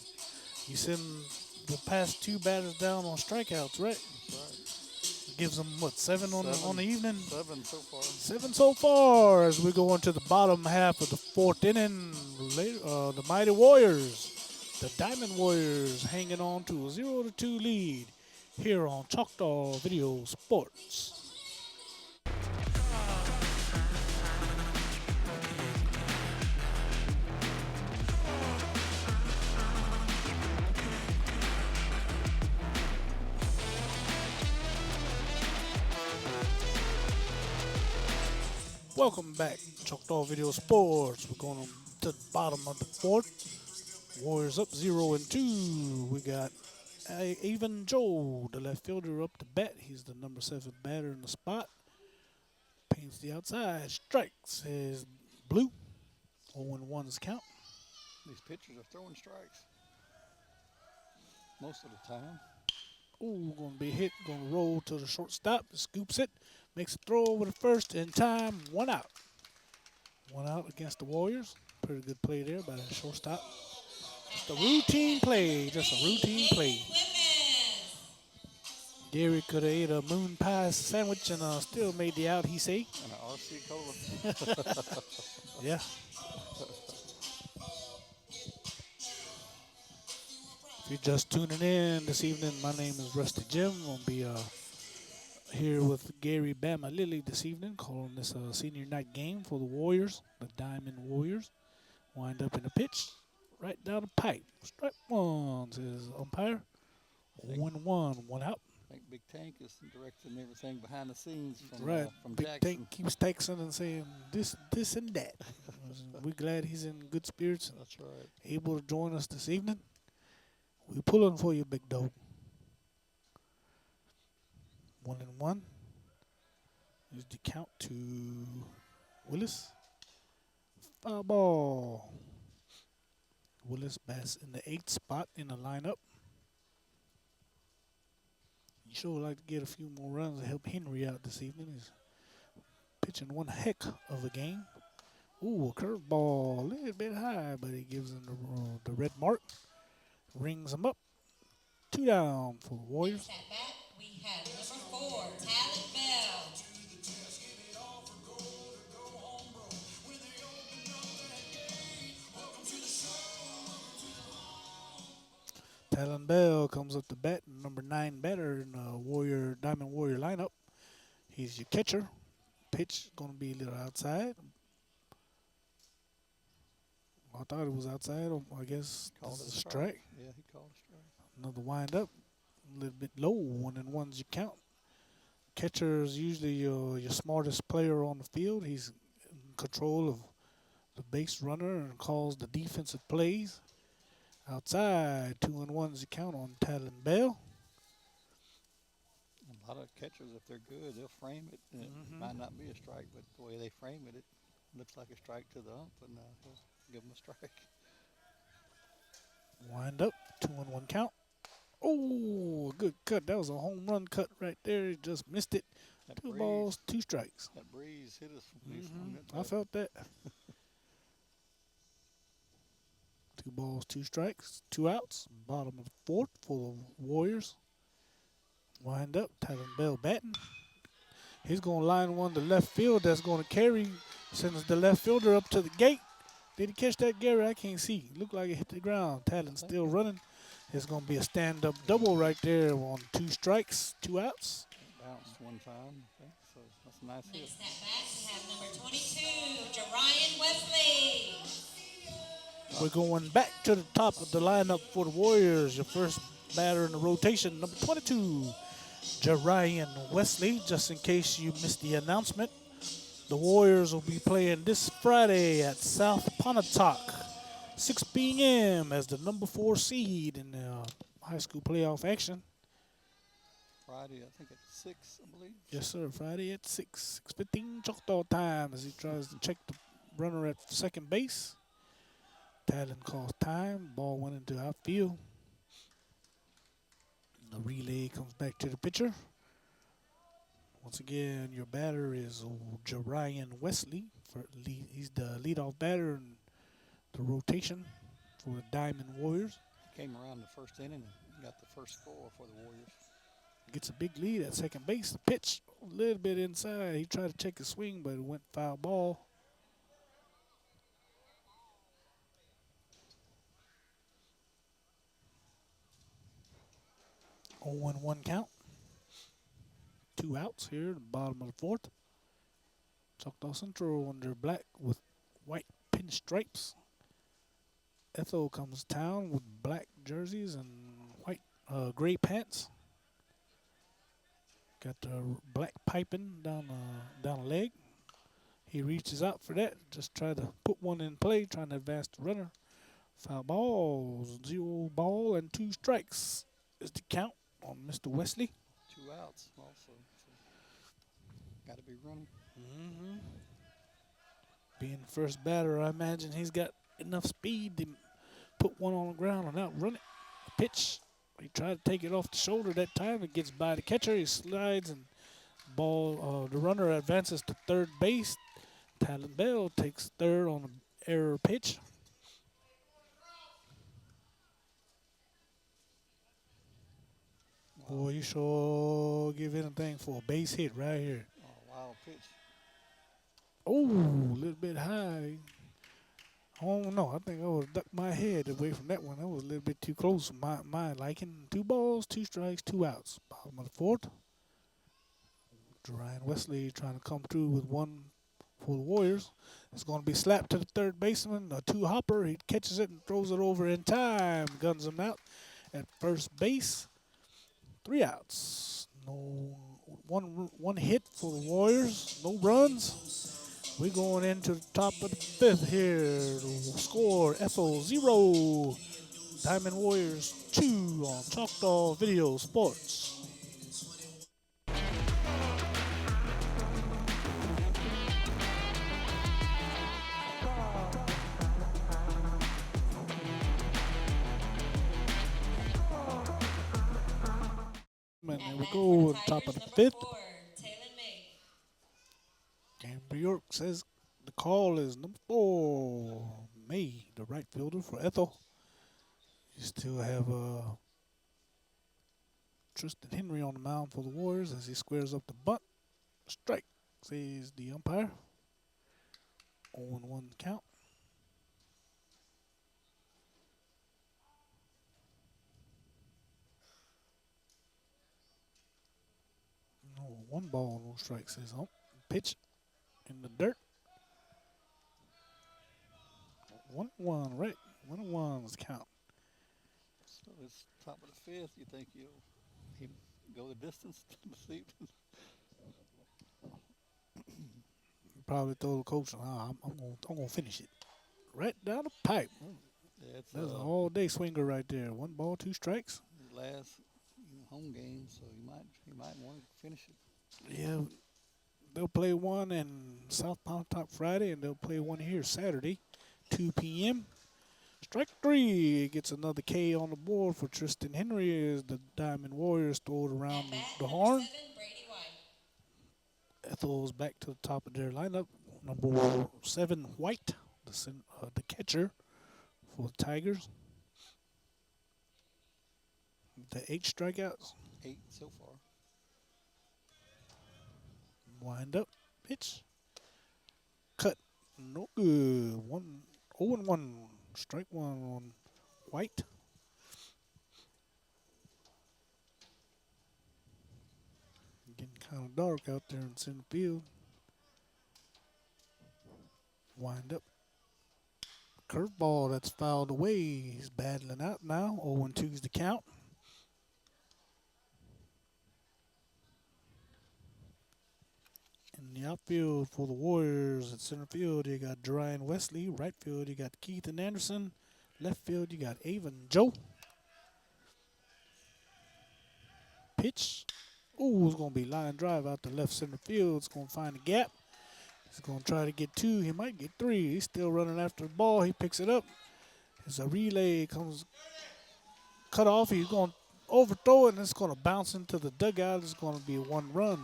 you send the past 2 batters down on strikeouts, right? That's right. Gives them what, 7 on the evening. 7 so far. 7 so far as we go into the bottom half of the 4th inning. The Mighty Warriors, the Diamond Warriors, hanging on to a 0-2 lead here on Choctaw Video Sports. Welcome back, Choctaw Video Sports. We're going to the bottom of the fourth. Warriors up 0-2. We got Avon Joe, the left fielder, up to bat. He's the number 7 batter in the spot. Paints the outside. Strikes is blue. 0-1's count. These pitchers are throwing strikes most of the time. Ooh, going to be hit. Going to roll to the shortstop. Scoops it. Makes a throw over the first in time. 1 out. 1 out against the Warriors. Pretty good play there by the shortstop. Just a routine play. Just a routine play. Gary could have ate a moon pie sandwich and still made the out, he say. And an RC Cola. Yeah. If you're just tuning in this evening, my name is Rusty Jim. I'll be here with Gary Bama Lilly this evening, calling this senior night game for the Warriors, the Diamond Warriors. Wind up in a pitch right down the pipe. Strike one, says umpire. 1-1, 1 out. I think Big Tank is directing everything behind the scenes from, Right. from Big Jackson. Tank keeps texting and saying this and that. We're glad he's in good spirits and That's right. able to join us this evening. We pulling for you, big dog. 1-1. Here's the count to Willis. Foul ball. Willis bats in the 8th spot in the lineup. You sure would like to get a few more runs to help Henry out this evening. He's pitching one heck of a game. Ooh, a curveball, a little bit high, but he gives him the red mark. Rings him up. 2 down for the Warriors. At bat, we have number 4, Talon Bell. Talon Bell comes up to bat, number 9 batter in the Diamond Warrior lineup. He's your catcher. Pitch going to be a little outside. I thought it was outside. I guess Called this it is a strike. Yeah, he called a strike. Another wind up. A little bit low. 1-1's your count. Catcher is usually your smartest player on the field. He's in control of the base runner and calls the defensive plays. Outside, 2-1's your count on Talon Bell. A lot of catchers, if they're good, they'll frame it. And it might not be a strike, but the way they frame it, it looks like a strike to the ump, and he'll give them a strike. Wind up, 2-1 count. Oh, good cut. That was a home run cut right there. He just missed it. That 2 breeze, balls, 2 strikes. That breeze hit us from I felt that. 2 balls, 2 strikes, 2 outs. Bottom of the 4th for the Warriors. Wind up, Talon Bell batting. He's going to line one to left field. That's going to carry, sends the left fielder up to the gate. Did he catch that, Gary? I can't see. Looked like it hit the ground. Talon's still running. It's going to be a stand-up double right there on 2 strikes, 2 outs. Bounced one time, okay, so that's a nice hit. Next at bat, we have number 22, Jerian Wesley. We're going back to the top of the lineup for the Warriors. Your first batter in the rotation, number 22, Jerian Wesley. Just in case you missed the announcement, the Warriors will be playing this Friday at South Pontotoc, 6 p.m. as the number 4 seed in the high school playoff action. Friday, I think at 6, I believe. Yes, sir. Friday at 6:15 Choctaw time as he tries to check the runner at second base. Talon calls time. Ball went into outfield. The relay comes back to the pitcher. Once again, your batter is Jerian Wesley. He's the leadoff batter in the rotation for the Diamond Warriors. Came around the first inning and got the first score for the Warriors. Gets a big lead at second base. The pitch a little bit inside. He tried to check his swing, but it went foul ball. Oh, 1-1 count. 2 outs here at the bottom of the 4th. Choctaw Central under black with white pinstripes. Ethel comes to town with black jerseys and white gray pants. Got the black piping down the leg. He reaches out for that, just try to put one in play, trying to advance the runner. Foul ball, 0 ball and 2 strikes is the count on Mr. Wesley. 2 outs also. So got to be running. Mm-hmm. Being the first batter, I imagine he's got enough speed to put one on the ground and outrun it. A pitch. He tried to take it off the shoulder that time. It gets by the catcher. He slides and the runner advances to third base. Talon Bell takes third on an error pitch. Wow. Boy, you sure give anything for a base hit right here. Oh, wild pitch. Oh, a little bit high. I don't know. I think I would duck my head away from that one. That was a little bit too close for my liking. 2 balls, 2 strikes, 2 outs. Bottom of the 4th. Ryan Wesley trying to come through with one for the Warriors. It's going to be slapped to the third baseman. A 2-hopper. He catches it and throws it over in time. Guns him out at first base. 3 outs. No one hit for the Warriors. No runs. We're going into the top of the 5th here. The score, Ethel 0, Diamond Warriors 2 on Choctaw Video Sports. And there we go, top of the 5th. Amber York says the call is number 4, May, the right fielder for Ethel. You still have Tristan Henry on the mound for the Warriors as he squares up the bunt. Strike, says the umpire. 0-1 count. No, 1 ball, no strike, says ump. Pitch in the dirt. 1-1, right? 1-1 is the count. So it's top of the 5th. You think he'll go the distance to see? Probably throw the coach. I'm gonna finish it right down the pipe. Yeah, That's an all-day swinger right there. 1 ball, 2 strikes. His last home game, so he might want to finish it. Yeah, they'll play one in South Pontotoc Friday, and they'll play one here Saturday, 2 p.m. Strike 3 gets another K on the board for Tristan Henry as the Diamond Warriors throw it around the horn. 7, Brady White. Ethel's back to the top of their lineup. Number 7, White, the catcher for the Tigers. The 8 strikeouts. 8 so far. Wind up, pitch. Cut. No good. 0-1. Strike 1 on White. Getting kind of dark out there in center field. Wind up. Curveball that's fouled away. He's battling out now. 0-2 is the count. In the outfield for the Warriors at center field, you got Ryan Wesley. Right field, you got Keith and Anderson. Left field, you got Avon Joe. Pitch. Ooh, it's going to be line drive out to left center field. It's going to find a gap. He's going to try to get 2. He might get 3. He's still running after the ball. He picks it up. As a relay comes cut off, he's going to overthrow it, and it's going to bounce into the dugout. It's going to be 1 run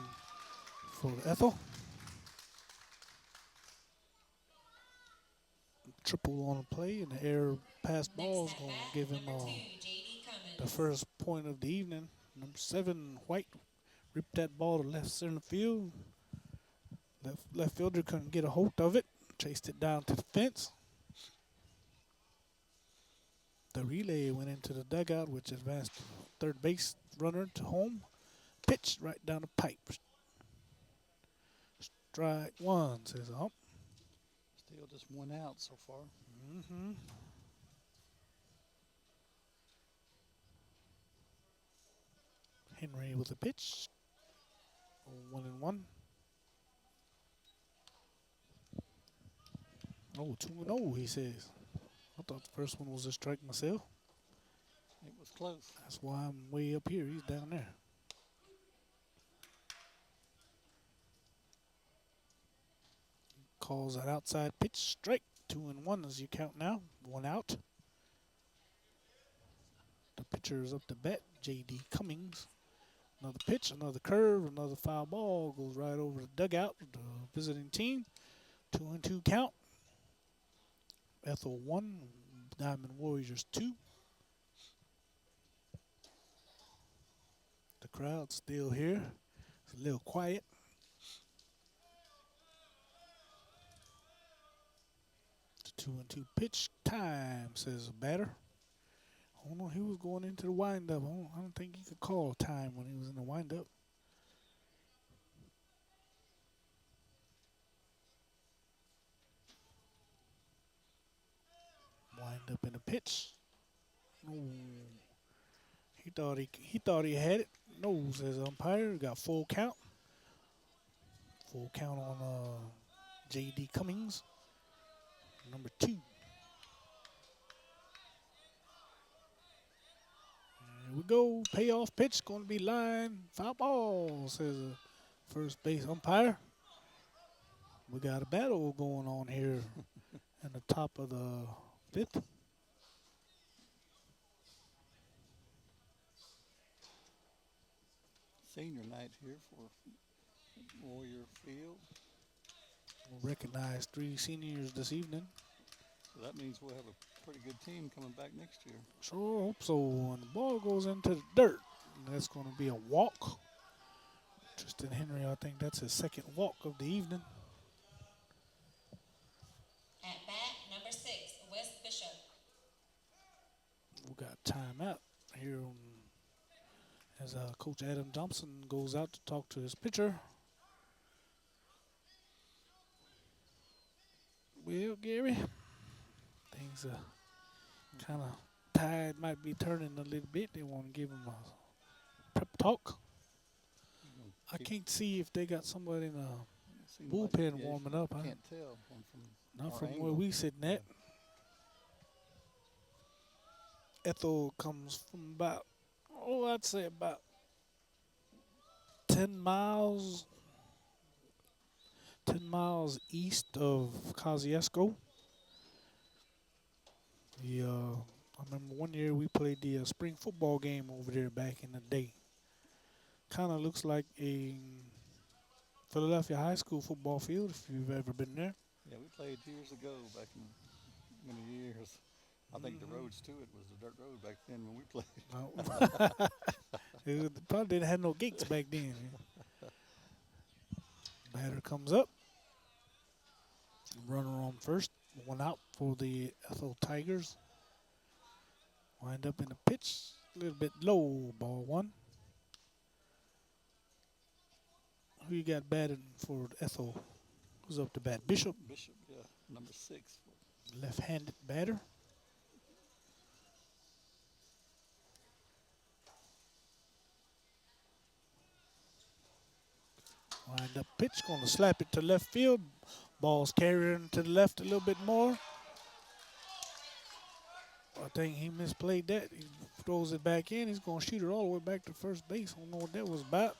for Ethel. Triple on the play, and the air pass ball is going to give him the first point of the evening. Number 7, White, ripped that ball to left center field. Left fielder couldn't get a hold of it. Chased it down to the fence. The relay went into the dugout, which advanced the third base runner to home. Pitch right down the pipe. Strike 1, says the ump. Still just 1 out so far. Mm-hmm. Henry with a pitch. 1-1. Oh, 2-0, he says. I thought the first one was a strike myself. It was close. That's why I'm way up here. He's down there. Calls an outside pitch strike. 2-1 as you count now. 1 out. The pitcher is up to bat. J.D. Cummings. Another pitch, another curve, another foul ball. Goes right over the dugout of the visiting team. 2-2 count. Ethel 1, Diamond Warriors 2. The crowd's still here. It's a little quiet. The 2-2 pitch. Time, says the batter. Oh no, he was going into the windup. I don't think he could call time when he was in the windup. Wind up in the pitch. Oh. He thought he had it. No, says the umpire. Got full count. Full count on J.D. Cummings. Number 2. Here we go. Payoff pitch. Going to be line. Foul ball, says the first base umpire. We got a battle going on here in the top of the 5th. Senior night here for Warrior Field. We'll recognize 3 seniors this evening. So that means we'll have a pretty good team coming back next year. Sure hope so. When the ball goes into the dirt, that's going to be a walk. Tristan Henry, I think that's his second walk of the evening. At bat, number 6, Wes Bishop. We got timeout here as Coach Adam Johnson goes out to talk to his pitcher. Well, Gary, things are kind of tide might be turning a little bit. They want to give him a pep talk. I can't see if they got somebody in a bullpen warming up. I can't tell. Not from where we sitting at. Ethel comes from about, I'd say about 10 miles east of Kosciuszko. I remember one year we played the spring football game over there back in the day. Kind of looks like a Philadelphia high school football field if you've ever been there. Yeah, we played years ago, back in many years. I think the roads to it was the dirt road back then when we played. It probably didn't have no gates back then. Batter comes up. Runner on first. 1 out for the Ethel Tigers. Wind up in the pitch. A little bit low. Ball 1. Who you got batting for Ethel? Who's up to bat? Bishop. Bishop, yeah, number 6. Left-handed batter. Wind up pitch, going to slap it to left field. Ball's carrying to the left a little bit more. I think he misplayed that. He throws it back in. He's going to shoot it all the way back to first base. I don't know what that was about.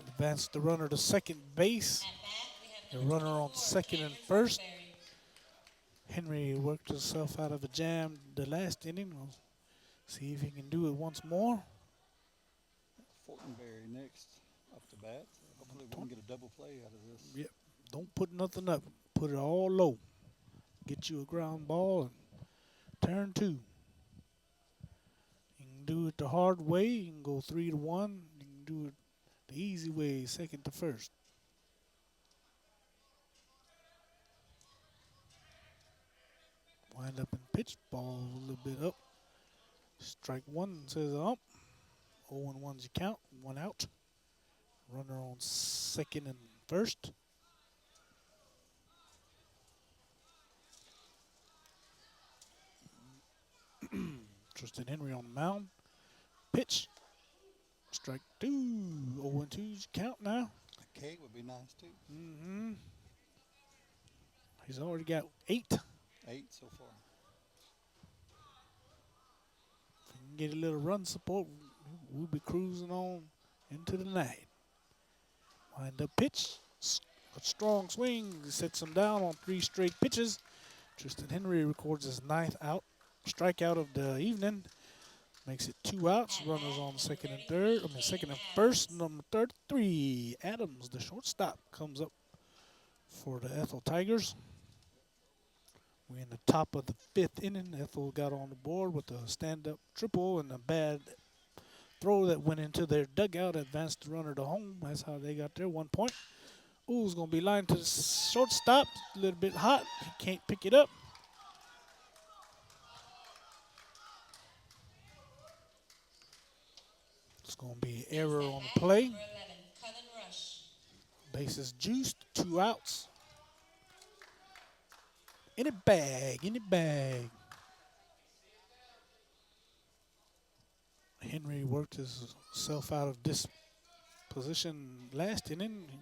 Advance the runner to second base. The runner on second and first. Henry worked himself out of a jam the last inning. We'll see if he can do it once more. Fortenberry next up to bat. Hopefully we can get a double play out of this. Yep. Don't put nothing up. Put it all low. Get you a ground ball and turn 2. You can do it the hard way. You can go 3-1. You can do it the easy way, second to first. Wind up and pitch. Ball a little bit up. Strike 1 says ump. 0-1's your count. 1 out. Runner on second and first. Tristan Henry on the mound. Pitch. Strike 2. 0-2's your count now. A K would be nice too. Mm-hmm. He's already got 8. 8 so far. If he can get a little run support, we'll be cruising on into the night. Wind up pitch. A strong swing. Sets him down on 3 straight pitches. Tristan Henry records his 9th strikeout of the evening. Makes it 2 outs. Runners on second and third. Second and first. Number 33, Adams, the shortstop, comes up for the Ethel Tigers. We're in the top of the 5th inning. Ethel got on the board with a stand-up triple and a bad throw that went into their dugout. Advanced the runner to home. That's how they got their 1 point. Ooh, it's going to be lined to the shortstop. A little bit hot. He can't pick it up. It's going to be an error on the play. Bases juiced, 2 outs. In a bag, in a bag. Henry worked himself out of this position last inning. He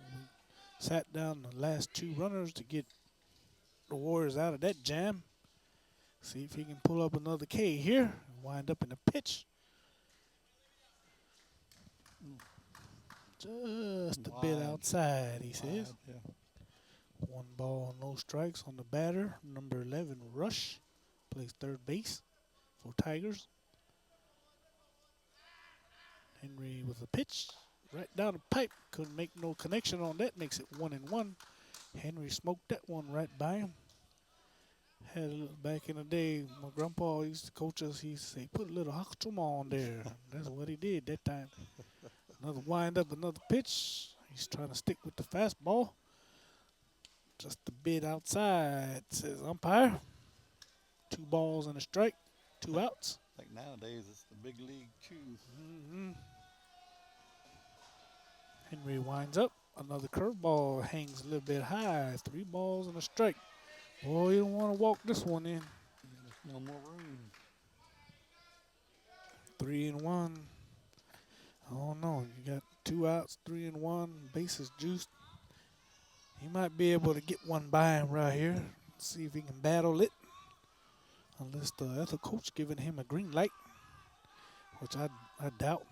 sat down the last 2 runners to get the Warriors out of that jam. See if he can pull up another K here. Wind up in a pitch. Just a bit outside, he says. Yeah. 1 ball, no strikes on the batter. Number 11, Rush, plays third base for Tigers. Henry with a pitch right down the pipe. Couldn't make no connection on that. Makes it 1-1. Henry smoked that one right by him. Had a little, back in the day, my grandpa used to coach us. He used to say, put a little Hakchuma on there. That's what he did that time. Another wind up, another pitch. He's trying to stick with the fastball. Just a bit outside, says umpire. 2 balls and a strike, 2 outs. Like nowadays, it's the big league chew. Henry winds up. Another curveball hangs a little bit high. 3 balls and a strike. Boy, you don't want to walk this one in. There's no more room. 3-1. I don't know. You got 2 outs, 3-1. Bases juiced. He might be able to get one by him right here. See if he can battle it. Unless the other coach giving him a green light, which I doubt.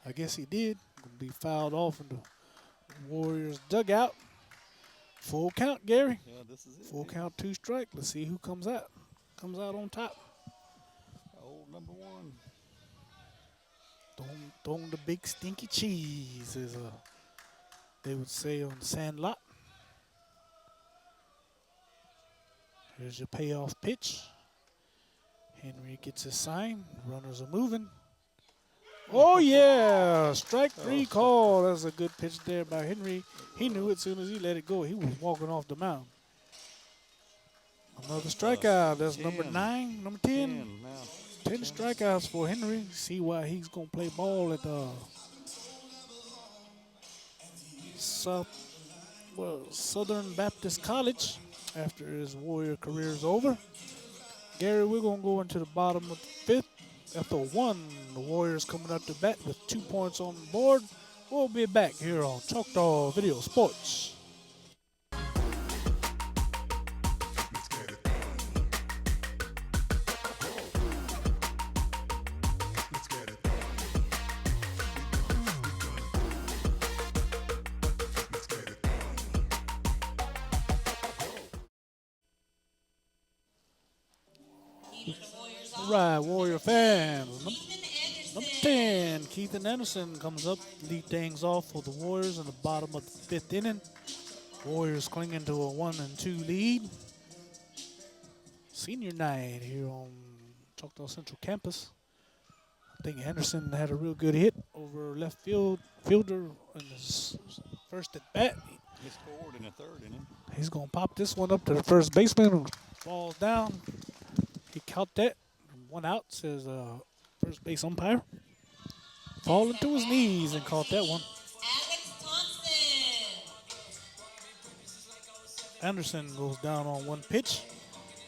I guess he did. Gonna be fouled off in the Warriors dugout. Full count, Gary. Yeah, this is it. Full count, 2 strike. Let's see who comes out. Comes out on top. Old number 1. Throwing the big stinky cheese, as they would say on the Sandlot. Here's your payoff pitch. Henry gets his sign. Runners are moving. Oh, yeah. Strike 3 call. That's a good pitch there by Henry. He knew it as soon as he let it go. He was walking off the mound. Another strikeout. That's 10. number 9, number 10. 10 strikeouts for Henry. See why he's going to play ball at Southern Baptist College after his Warrior career is over. Gary, we're going to go into the bottom of the 5th. Ethel 1, the Warriors coming up to bat with 2 points on the board. We'll be back here on Choctaw Video Sports. All right, Warrior fans. Number 10, Keithan Anderson comes up, lead things off for the Warriors in the bottom of the 5th inning. Warriors clinging to a 1-2 lead. Senior night here on Choctaw Central Campus. I think Anderson had a real good hit over left fielder in his first at bat. He scored in the 3rd inning. He's going to pop this one up to the first baseman who falls down. He caught that. 1 out, says first base umpire. Falling to his knees and caught that one. Alex Thompson. Anderson goes down on 1 pitch.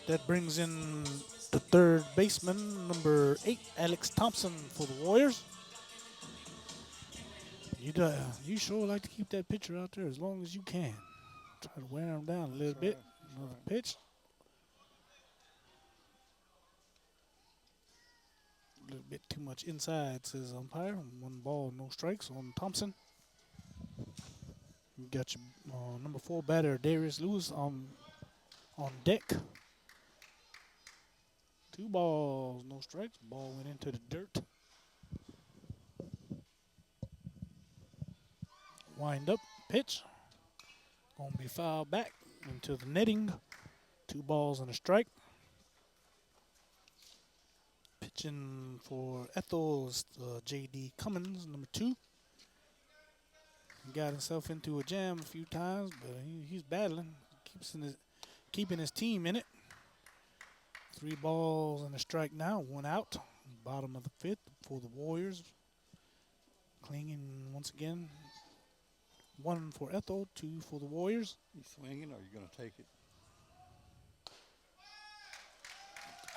That brings in the 3rd baseman, number 8, Alex Thompson for the Warriors. You sure like to keep that pitcher out there as long as you can. Try to wear him down a little bit. Another pitch. A little bit too much inside, says umpire. 1 ball, no strikes on Thompson. You got your number 4 batter, Darius Lewis, on deck. 2 balls, no strikes. Ball went into the dirt. Wind up, pitch. Gonna be fouled back into the netting. 2 balls and a strike. Pitching for Ethel is J.D. Cummins, number 2. He got himself into a jam a few times, but he's battling. Keeping his team in it. 3 balls and a strike now. 1 out. Bottom of the 5th for the Warriors. Clinging once again. 1 for Ethel, 2 for the Warriors. You swinging or you going to take it?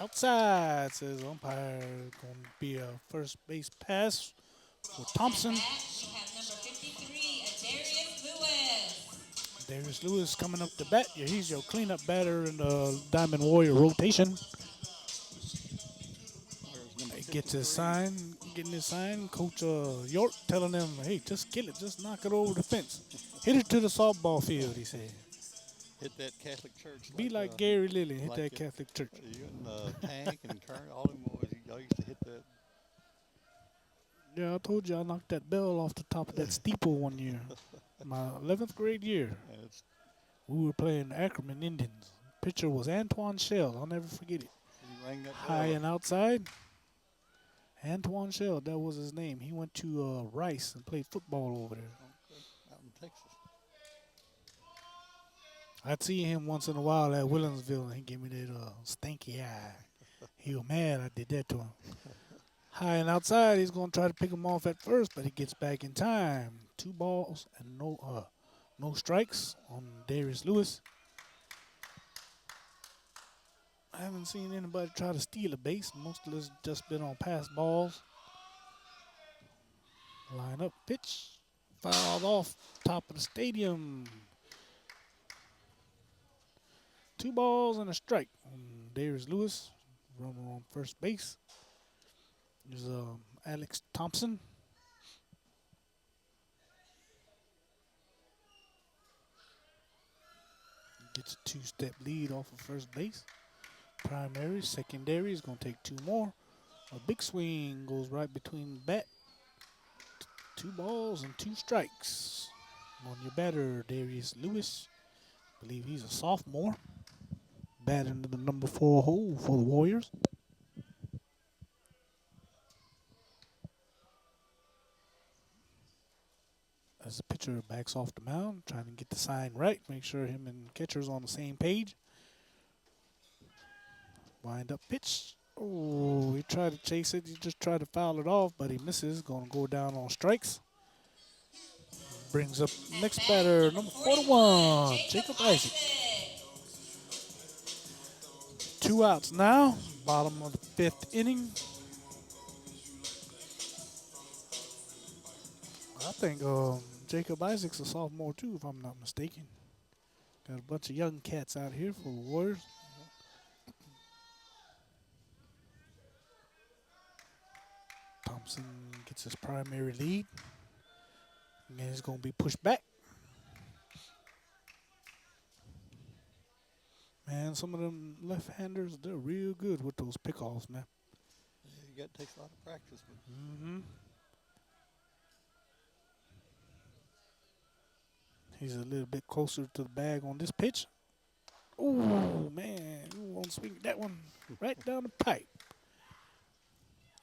Outside, says umpire. Going to be a first base pass for Thompson. We have number 53, Darius Lewis. Darius Lewis coming up to bat. Yeah, he's your cleanup batter in the Diamond Warrior rotation. Gets his sign, getting his sign. Coach York telling him, hey, just kill it. Just knock it over the fence. Hit it to the softball field, he said. Hit that Catholic church. Be like Gary Lilly. Hit like that Catholic church. You and Tank and Turn, all them boys, y'all used to hit that. Yeah, I told you I knocked that bell off the top of that steeple one year. My 11th grade year. We were playing Ackerman Indians. Pitcher was Antoine Shell. I'll never forget it. Rang that High bell. and outside. Antoine Shell, that was his name. He went to Rice and played football over there. Okay. Out in Texas. I'd see him once in a while at Williamsville, and he gave me that stanky eye. He was mad I did that to him. High and outside, he's going to try to pick him off at first, but he gets back in time. 2 balls and no strikes on Darius Lewis. I haven't seen anybody try to steal a base. Most of it's just been on pass balls. Line up, pitch. Fouled off top of the stadium. 2 balls and a strike on Darius Lewis. Runner on first base. There's Alex Thompson. Gets a 2-step lead off of first base. Primary, secondary is going to take 2 more. A big swing goes right between the bat. 2 balls and 2 strikes on your batter, Darius Lewis. I believe he's a sophomore. Batting to the number 4 hole for the Warriors. As the pitcher backs off the mound, trying to get the sign right, make sure him and catcher's on the same page. Wind up pitch. Oh, he tried to chase it. He just tried to foul it off, but he misses. Going to go down on strikes. Brings up next batter, number 41, Jacob Isaac. 2 outs now. Bottom of the 5th inning. I think Jacob Isaac's a sophomore too, if I'm not mistaken. Got a bunch of young cats out here for the Warriors. Thompson gets his primary lead. And he's going to be pushed back. Man, some of them left-handers, they're real good with those pickoffs, man. Yeah, it takes a lot of practice. Mm-hmm. He's a little bit closer to the bag on this pitch. Oh, man. You won't swing that one right down the pipe.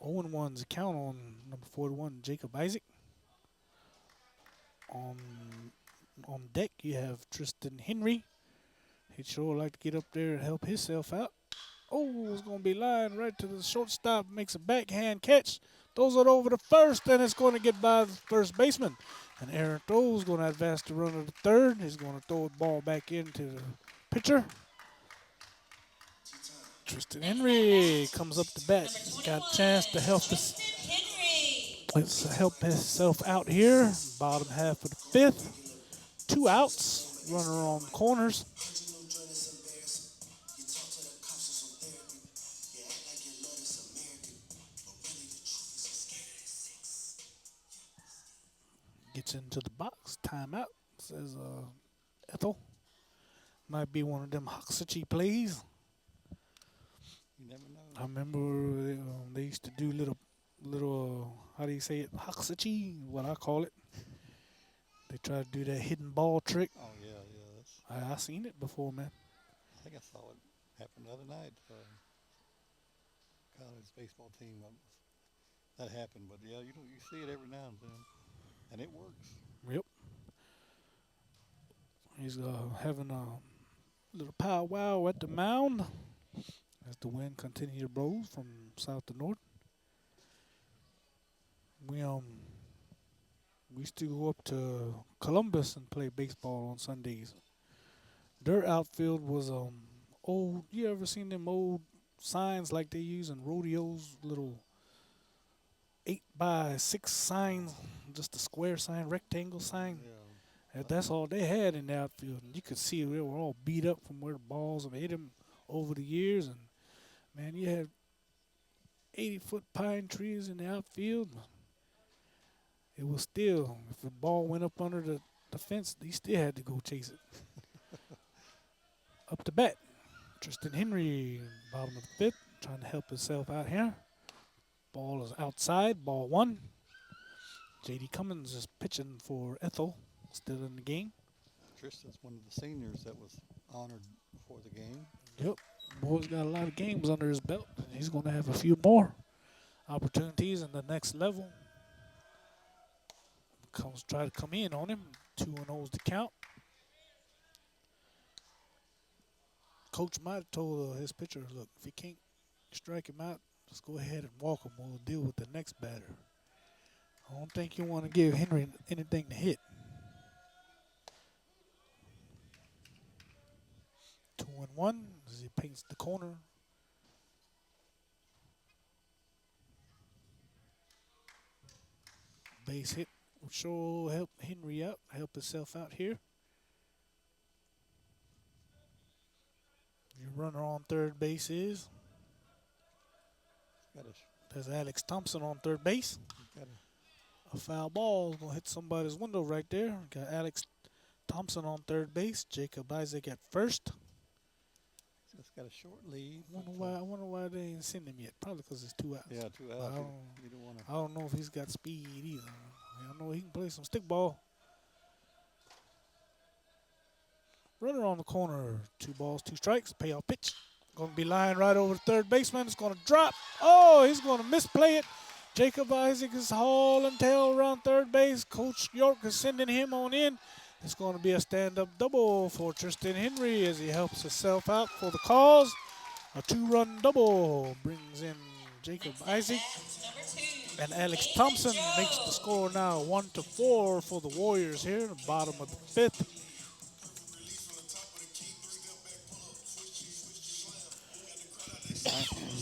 0-1's a count on number 41, Jacob Isaac. On deck, you have Tristan Henry. He'd sure like to get up there and help himself out. Oh, it's going to be lined right to the shortstop. Makes a backhand catch. Throws it over to first, and it's going to get by the first baseman. And Aaron Throw is going to advance the runner to third. He's going to throw the ball back into the pitcher. Tristan Henry comes up to bat. Got a chance to help himself out here. Bottom half of the 5th. 2 outs. Runner on corners. Gets into the box. Timeout, says Ethel. Might be one of them Hoxachi plays. You never know. I remember they used to do little how do you say it? Hoxachi, what I call it. They try to do that hidden ball trick. Oh yeah, yeah. That's, I seen it before, man. I think I saw it happen the other night. College baseball team. That happened, but yeah, you see it every now and then, and it works. Yep. He's having a little powwow at the mound as the wind continues to blow from south to north. We used to go up to Columbus and play baseball on Sundays. Their outfield was old. You ever seen them old signs like they use in rodeos? Little 8x6 signs, just a square sign, rectangle sign. Yeah. That's all they had in the outfield. And you could see they were all beat up from where the balls have hit them over the years. And, man, you had 80-foot pine trees in the outfield. It was still, if the ball went up under the fence, they still had to go chase it. Up to bat. Tristan Henry, bottom of the fifth, trying to help himself out here. Ball is outside, ball one. J.D. Cummins is pitching for Ethel, still in the game. Tristan's one of the seniors that was honored before the game. Yep, boy's got a lot of games under his belt, and he's going to have a few more opportunities in the next level. Try to come in on him. 2-0's the count. Coach might have told his pitcher, look, if you can't strike him out, just go ahead and walk him. We'll deal with the next batter. I don't think you want to give Henry anything to hit. 2-1 as he paints the corner. Base hit will sure help Henry out, help himself out here. Your runner on third base is? There's Alex Thompson on third base. A foul ball is going to hit somebody's window right there. Got Alex Thompson on third base. Jacob Isaac at first. It's got a short lead. I wonder why they ain't seen him yet. Probably because it's 2 outs. Yeah, 2 outs. I don't know if he's got speed either. I know he can play some stick ball. Runner on the corner. 2 balls, 2 strikes. Payoff pitch. Going to be lying right over the third baseman. It's going to drop. Oh, he's going to misplay it. Jacob Isaac is hauling tail around third base. Coach York is sending him on in. It's going to be a stand-up double for Tristan Henry as he helps himself out for the cause. A 2-run double brings in Jacob Isaac. And Alex Thompson makes the score now 1-4 for the Warriors here in the bottom of the fifth.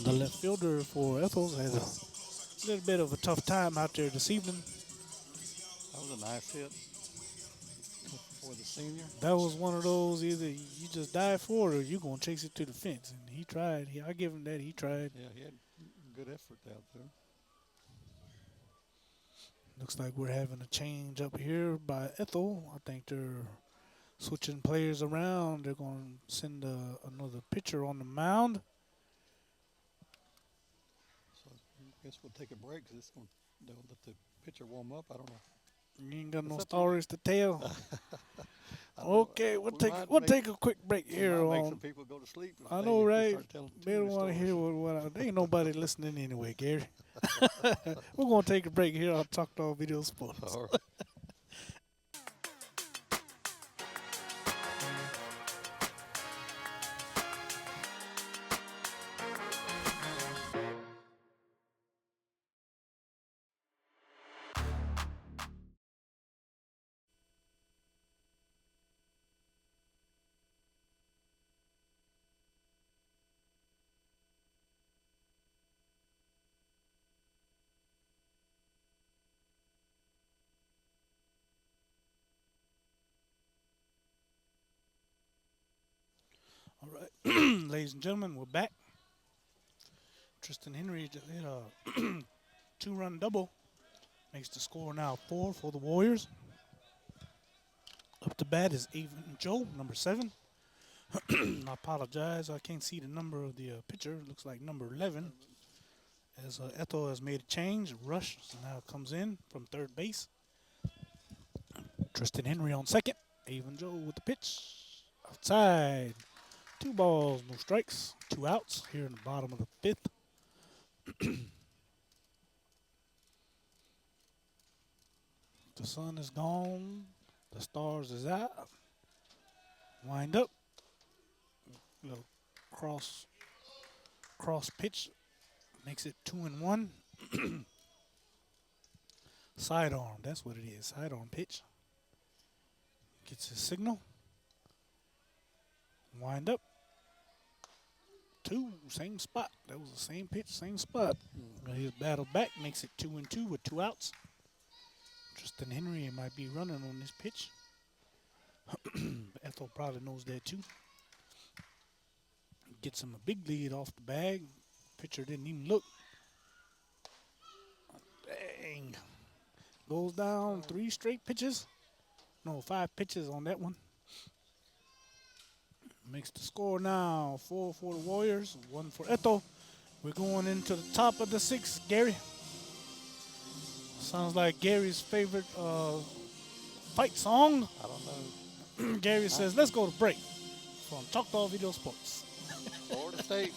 The left fielder for Ethel had a little bit of a tough time out there this evening. That was a nice hit for the senior. That was one of those, either you just dive for it or you're going to chase it to the fence. And he tried. I give him that. He tried. Yeah, he had good effort out there. Looks like we're having a change up here by Ethel. I think they're switching players around. They're going to send another pitcher on the mound. So I guess we'll take a break because they'll let the pitcher warm up. I don't know. You ain't got no stories to tell. Okay, we'll make- take a quick break here. Make some people go to sleep. I know, right? They don't want to hear what there ain't nobody listening anyway, Gary. We're going to take a break here on Choctaw Video Sports. All right. All right, ladies and gentlemen, we're back. Tristan Henry just hit a 2-run double. Makes the score now 4 for the Warriors. Up to bat is Avon Joe, number 7. I apologize. I can't see the number of the pitcher. Looks like number 11. As Ethel has made a change. Rush now comes in from third base. Tristan Henry on second. Avon Joe with the pitch. Outside. 2 balls, no strikes. 2 outs here in the bottom of the 5th. The sun is gone. The stars is out. Wind up. Little cross pitch. Makes it 2-1. Sidearm. That's what it is. Sidearm pitch. Gets his signal. Wind up. 2. Same spot. That was the same pitch, same spot. His battle back makes it 2-2 with 2 outs. Tristan Henry might be running on this pitch. Ethel probably knows that too. Gets him a big lead off the bag. Pitcher didn't even look. Dang. Goes down 3 straight pitches. No, 5 pitches on that one. Makes the score now 4 for the Warriors, 1 for Ethel. We're going into the top of the 6th, Gary. Sounds like Gary's favorite fight song. I don't know. Gary says, let's go to break from Choctaw Video Sports. Florida State.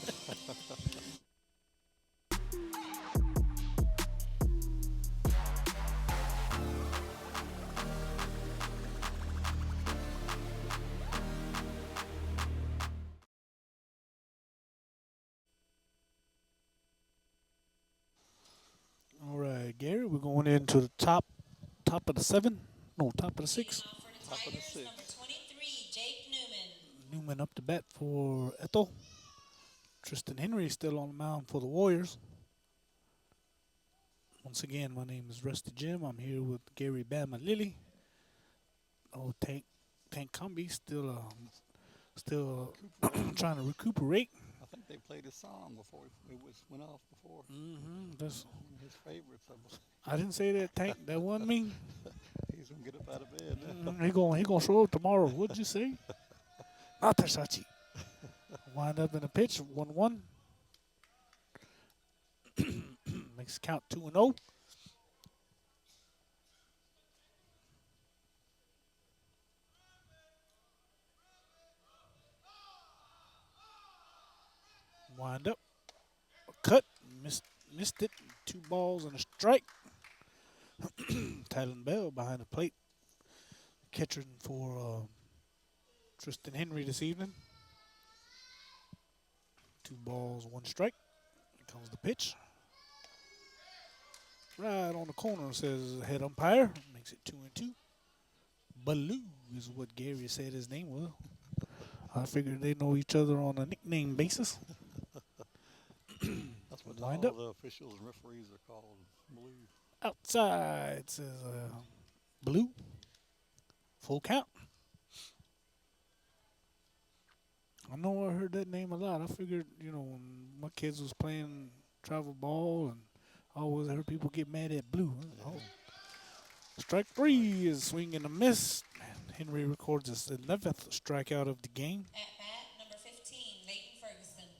All right, Gary, we're going into the top of the 7. No, top of the 6. Leading off for the Top of the Tigers, six. number 23, Jake Newman. Newman up to bat for Ethel. Tristan Henry still on the mound for the Warriors. Once again, my name is Rusty Jim. I'm here with Gary Bama Lilly. Oh, Tank Combi still trying to recuperate. I think they played his song before it went off before. That's, One of his favorites. I didn't say that, Tank. That wasn't me. He's gonna get up out of bed now. He gonna show up tomorrow. What'd you say? Atasachi. Wind up in a pitch, 1-1. Makes count 2-0. Wind up. Cut. Missed it. 2 balls and a strike. Tylen Bell behind the plate. Catching for Tristan Henry this evening. 2 balls, 1 strike. Here comes the pitch. Right on the corner, says head umpire. Makes it 2-2. Baloo is what Gary said his name was. I figured they know each other on a nickname basis. That's what Wind all up. the officials and referees are called. Blue. Outside says Blue. Full count. I know I heard that name a lot. I figured, when my kids was playing travel ball, and I always heard people get mad at Blue. Oh. Strike 3 is swing and a miss. Henry records his 11th strikeout of the game. At bat, number 15, Leighton Ferguson.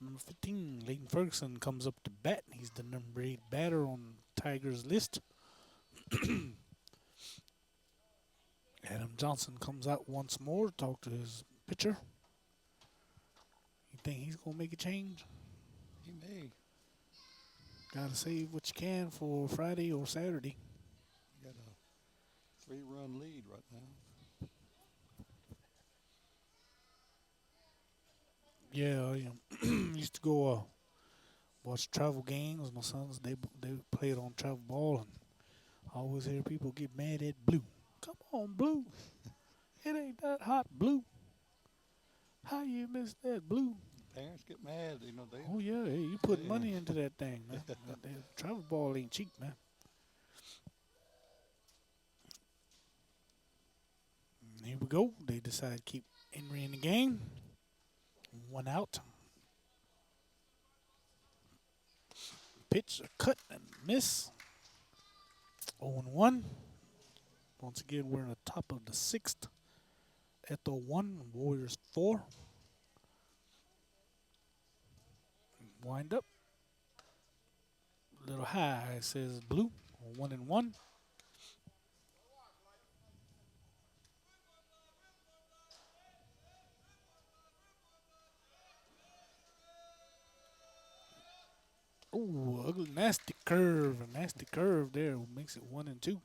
Number 15, Leighton Ferguson comes up to bat. He's the number 8 batter on Tigers list. Adam Johnson comes out once more to talk to his pitcher. You think he's going to make a change? He may. Got to save what you can for Friday or Saturday. Got a 3-run lead right now. Yeah, used to go watch travel games. My sons, they played on travel ball, and I always hear people get mad at Blue. Come on, Blue. It ain't that hot, Blue. How you miss that, Blue? Parents get mad, they. Oh, yeah. Hey, you put Yeah. money into that thing, man. That travel ball ain't cheap, man. And here we go. They decide to keep Henry in the game. 1 out. Pitch, a cut, and miss. 0-1. Once again, we're in the top of the 6th. Ethel 1, Warriors 4. Wind up. A little high, it says blue. 1-1. Ooh, ugly, nasty curve. A nasty curve there makes it 1-2.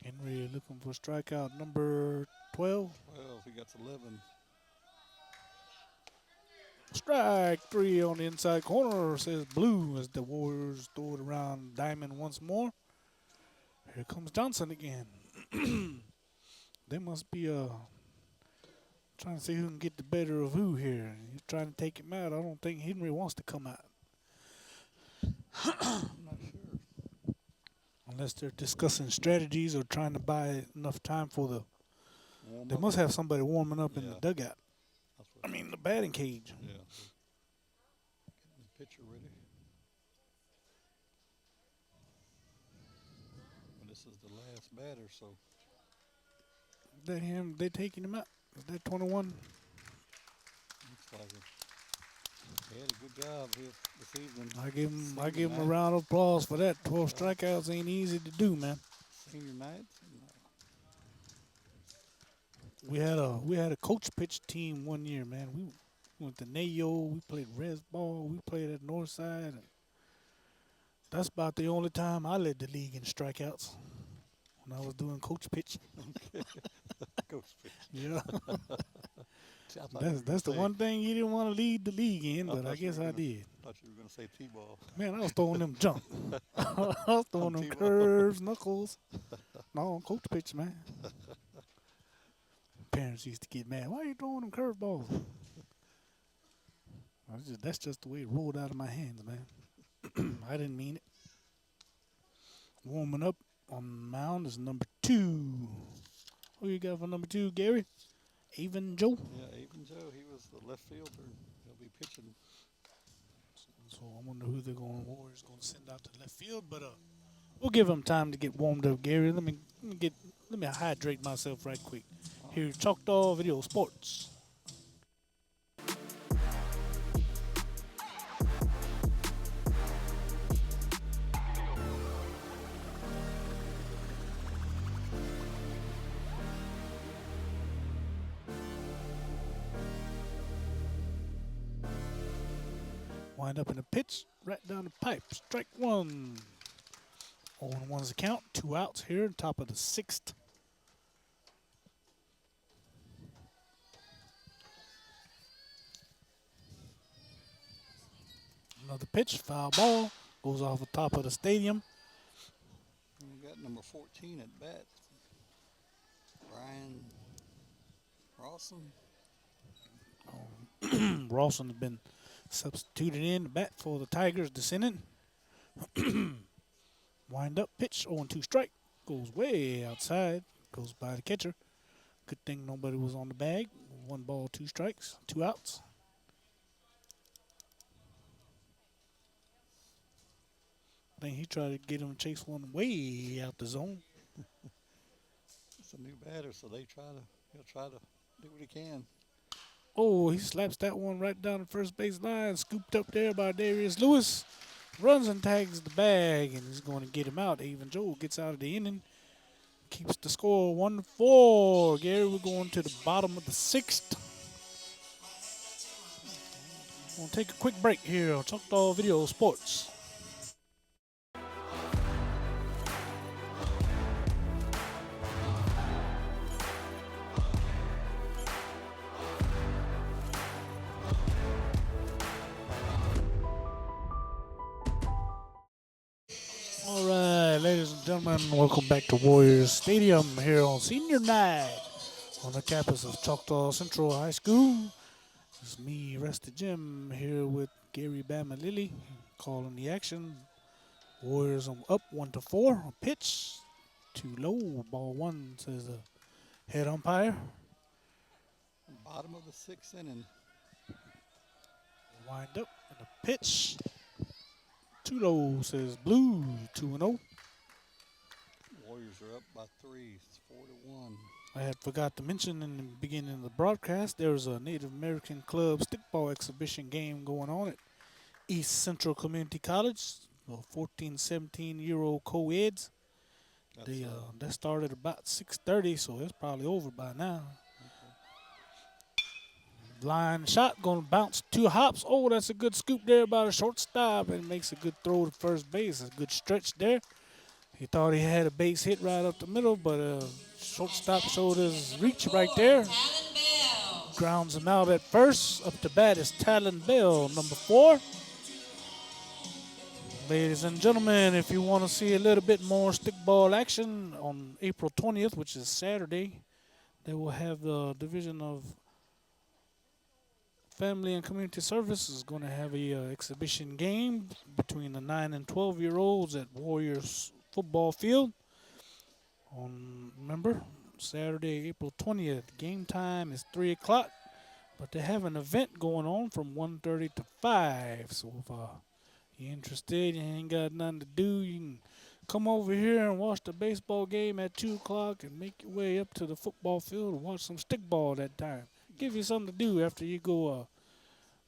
Henry looking for strikeout number 12. Well, he got 11. Strike 3 on the inside corner, says blue as the Warriors throw it around diamond once more. Here comes Johnson again. They must be trying to see who can get the better of who here. He's trying to take him out. I don't think Henry wants to come out. I'm not sure. Unless they're discussing strategies or trying to buy enough time for the... Warm They up. must have somebody warming up in the Yeah. dugout. That's what I mean, the batting cage. Yeah. Getting the pitcher ready. Well, this is the last batter, so They taking him out. Is that 21? looks like it. He had a good job here this evening. I give him a night. round of applause for that. 12 strikeouts ain't easy to do, man. Senior night. We had a coach pitch team one year, man. We went to Nayo. We played res ball. We played at Northside. And that's about the only time I led the league in strikeouts when I was doing coach pitch. Coach pitch. Yeah, See, I thought you were that's the gonna say- one thing you didn't want to lead the league in, but I thought you guess were I gonna- did. Thought you were going to say T-ball. Man, I was throwing them junk. I was throwing them T-ball. curves, knuckles. No, coach pitch, man. Parents used to get mad. Why are you throwing them curveballs? That's just the way it rolled out of my hands, man. I didn't mean it. Warming up on the mound is number 2. Who you got for number 2, Gary? Avon Joe. Yeah, Avon Joe, he was the left fielder. He'll be pitching. So I wonder who they're going. Warriors going to send out to left field, but we'll give them time to get warmed up, Gary. Let me hydrate myself right quick. Here's Choctaw Video Sports. Wind up in a pitch, right down the pipe. Strike 1. 0-1's the count. 2 outs here, top of the 6th. Another pitch, foul ball, goes off the top of the stadium. We got number 14 at bat. Brian Rawson. Rawson has been substituted in to bat for the Tigers this inning. Wind up, pitch, 0-2 strike. Goes way outside, goes by the catcher. Good thing nobody was on the bag. 1 ball, 2 strikes, 2 outs. I think he tried to get him to chase one way out the zone. It's a new batter, so he'll try to do what he can. Oh, he slaps that one right down the first base line. Scooped up there by Darius Lewis. Runs and tags the bag, and he's going to get him out. Avon Joe gets out of the inning. Keeps the score 1-4. Gary, we're going to the bottom of the 6th. We'll take a quick break here on Choctaw Video Sports. All right, ladies and gentlemen, welcome back to Warriors Stadium here on Senior Night on the campus of Choctaw Central High School. It's me, Rusty Jim, here with Gary Bama Lilly calling the action. Warriors are up 1-4. A pitch too low. Ball 1, says the head umpire. Bottom of the 6th inning. Wind up and a pitch. 2-0 says Blue, 2-0. Warriors are up by 3. It's 4-1. I had forgot to mention in the beginning of the broadcast, there's a Native American Club stickball exhibition game going on at East Central Community College. 14, 17-year-old co-eds. That started about 6:30, so it's probably over by now. Line shot, going to bounce 2 hops. Oh, that's a good scoop there by the shortstop, and makes a good throw to first base. A good stretch there. He thought he had a base hit right up the middle, but shortstop showed his reach right there. Talon Bell. Grounds him out at first. Up to bat is Talon Bell, number 4. Ladies and gentlemen, if you want to see a little bit more stickball action on April 20th, which is Saturday, they will have the Division of Family and Community Services going to have a exhibition game between the 9 and 12-year-olds at Warriors football field. Remember, Saturday, April 20th. Game time is 3 o'clock, but they have an event going on from 1:30 to 5. So if you're interested, you ain't got nothing to do, you can come over here and watch the baseball game at 2 o'clock and make your way up to the football field and watch some stickball that time. Give you something to do after you go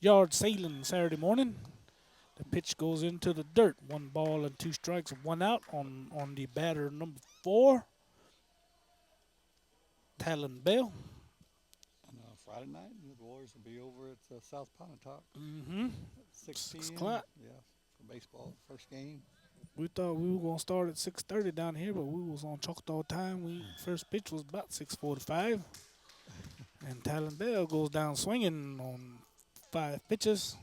yard sailing Saturday morning. The pitch goes into the dirt. 1 ball and 2 strikes, 1 out on the batter number 4, Talon Bell. And Friday night, the Warriors will be over at South Pontotoc. 6 p.m. 6 o'clock. Yeah, for baseball, first game. We thought we were going to start at 6:30 down here, but we was on Choctaw time. First pitch was about 6:45. And Talon Bell goes down swinging on 5 pitches.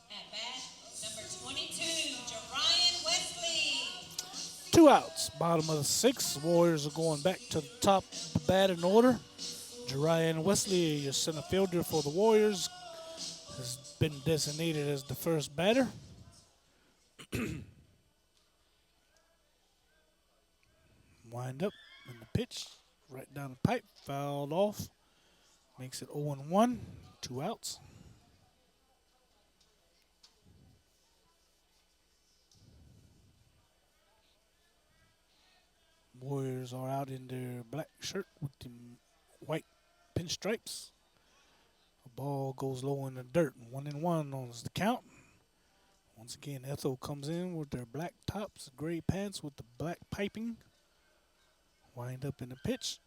At bat, number 22, Jerian Wesley. 2 outs, bottom of the 6th. Warriors are going back to the top of the batting order. Jerian Wesley, your center fielder for the Warriors, has been designated as the first batter. Wind up and the pitch right down the pipe, fouled off. Makes it 0-1, 2 outs. Warriors are out in their black shirt with the white pinstripes. The ball goes low in the dirt. 1-1 on the count. Once again, Ethel comes in with their black tops, gray pants with the black piping. Wind up in the pitch.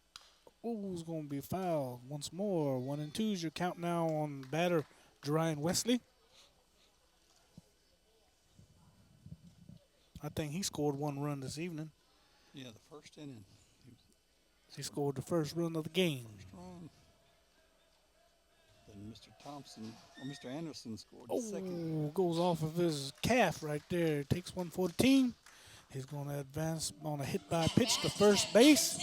Oh, it's going to be fouled once more. 1-2 is your count now on batter Jerian Wesley. I think he scored 1 run this evening. Yeah, the first inning. He scored the first run of the game. Strong. Then Mr. Anderson scored the second. Oh, goes off of his calf right there. Takes one for the team. He's going to advance on a hit by pitch to first base.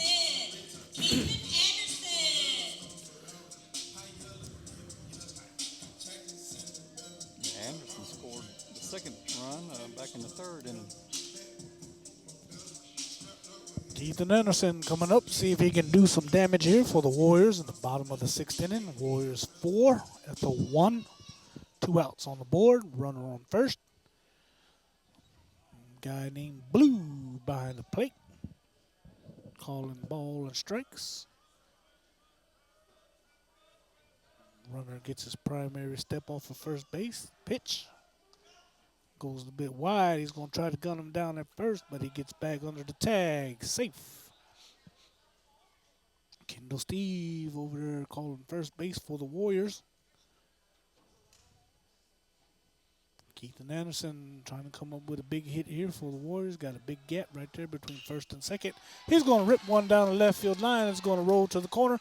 Anderson scored the second run back in the 3rd inning. Ethan Anderson coming up, see if he can do some damage here for the Warriors in the bottom of the 6th inning. Warriors 4, Ethel 1, 2 outs on the board, runner on first. Guy named Blue behind the plate, calling ball and strikes. Runner gets his primary step off of first base. Pitch goes a bit wide. He's going to try to gun him down at first, but he gets back under the tag. Safe. Kendall Steve over there calling first base for the Warriors. Keith Anderson trying to come up with a big hit here for the Warriors. Got a big gap right there between first and second. He's going to rip one down the left field line. It's going to roll to the corner.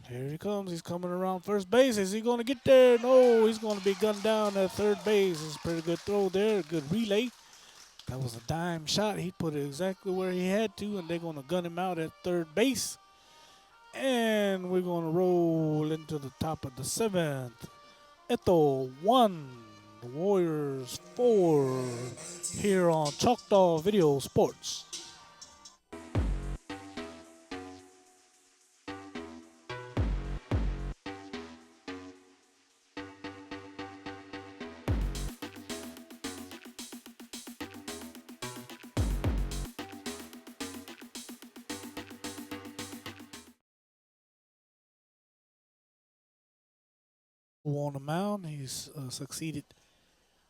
Here he comes. He's coming around first base. Is he going to get there? No, he's going to be gunned down at third base. It's a pretty good throw there. A good relay. That was a dime shot. He put it exactly where he had to, and they're going to gun him out at third base. And we're going to roll into the top of the 7th. Ethel 1, the Warriors 4 here on Choctaw Video Sports. On the mound, he's succeeded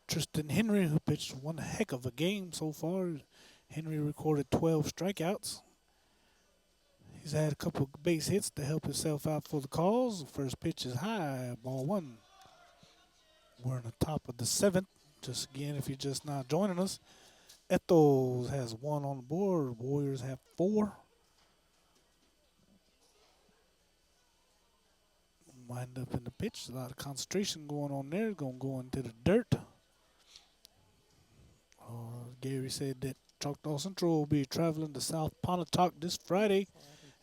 Tristan Henry, who pitched one heck of a game so far. Henry recorded 12 strikeouts. He's had a couple of base hits to help himself out for the cause. First pitch is high, ball one. We're in the top of the seventh. Just again, if you're just now joining us, Ethel has one on the board. Warriors have four. Wind up in the pitch. A lot of concentration going on there. Going to go into the dirt. Gary said that Choctaw Central will be traveling to South Pontotoc this Friday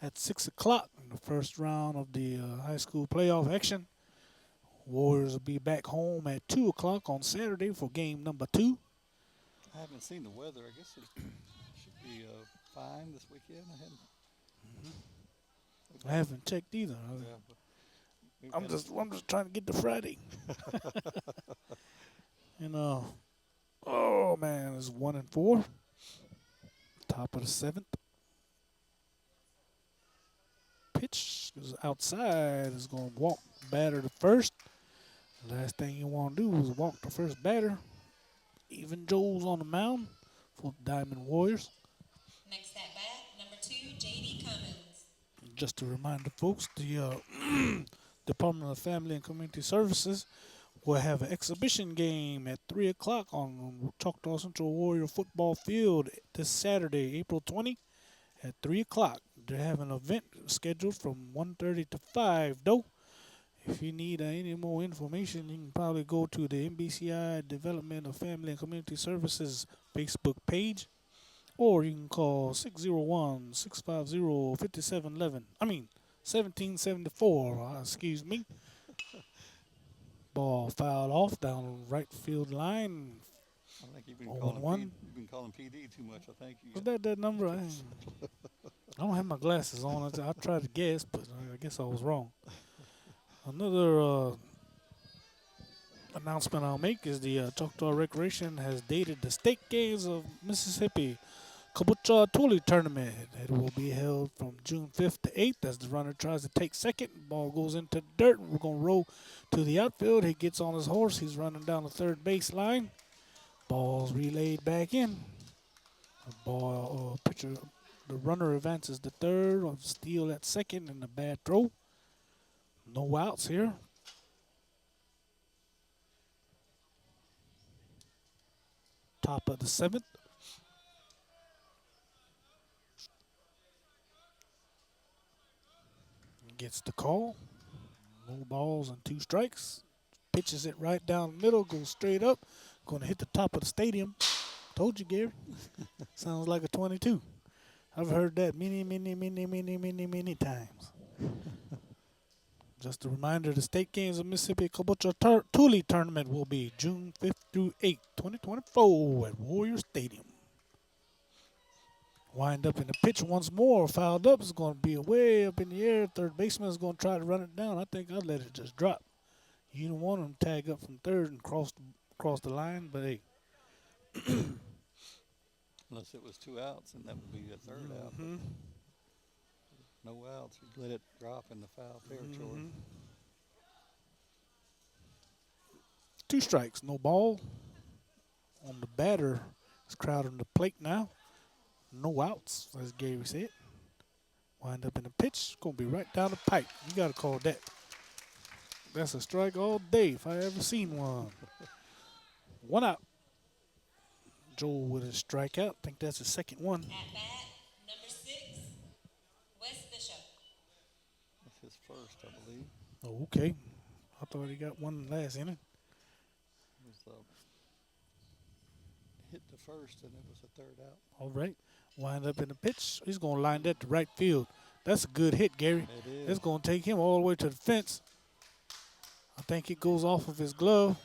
at 6 o'clock in the first round of the high school playoff action. Warriors will be back home at 2 o'clock on Saturday for game number 2. I haven't seen the weather. I guess it should be fine this weekend. I haven't checked either. Yeah, but I'm just trying to get to Friday. And oh man, it's 1-4. Top of the seventh. Pitch is outside. Is going to walk batter to first. Last thing you want to do is walk the first batter. Even Joel's on the mound for the Diamond Warriors. Next at bat, number 2, J.D. Cummins. Just to remind the folks, the Department of Family and Community Services will have an exhibition game at 3 o'clock on Choctaw Central Warrior football field this Saturday, April 20, at 3 o'clock. They have an event scheduled from 1:30 to 5, though. If you need any more information, you can probably go to the MBCI Development of Family and Community Services Facebook page, or you can call 601-650-5711. 1774, excuse me. Ball fouled off down the right field line. I think you've been 0-1. You've been calling PD too much. I think you. Was that number? I don't have my glasses on. I tried to guess, but I guess I was wrong. Another announcement I'll make is the Choctaw Recreation has dated the state games of Mississippi Cabocha Tule tournament. It will be held from June 5th to 8th as the runner tries to take second. Ball goes into the dirt. We're going to roll to the outfield. He gets on his horse. He's running down the third base line. Ball's relayed back in. The runner advances to third, on steal at second, and a bad throw. No outs here. Top of the seventh. Gets the call. No balls and 2 strikes. Pitches it right down the middle, goes straight up. Going to hit the top of the stadium. Told you, Gary. Sounds like a 22. I've heard that many times. Just a reminder, the state games of Mississippi Cabocha Tule tournament will be June 5th through 8th, 2024 at Warrior Stadium. Wind up in the pitch once more. Fouled up. It's going to be way up in the air. Third baseman is going to try to run it down. I think I'd let it just drop. You don't want him to tag up from third and cross the line, but hey. Unless it was 2 outs, and that would be a third out. But no outs. You'd let it drop in the foul territory. 2 strikes, no ball. On the batter, it's crowding the plate now. No outs, as Gary said. Wind up in the pitch. Going to be right down the pipe. You got to call that. That's a strike all day if I ever seen one. 1 out. Joel with a strikeout. I think that's the second one. At bat, number 6, Wes Bishop. That's his first, I believe. Oh, okay. I thought he got one last inning. It was hit the first, and it was a third out. All right. Wind up in the pitch. He's going to line that to right field. That's a good hit, Gary. It is. It's going to take him all the way to the fence. I think it goes off of his glove.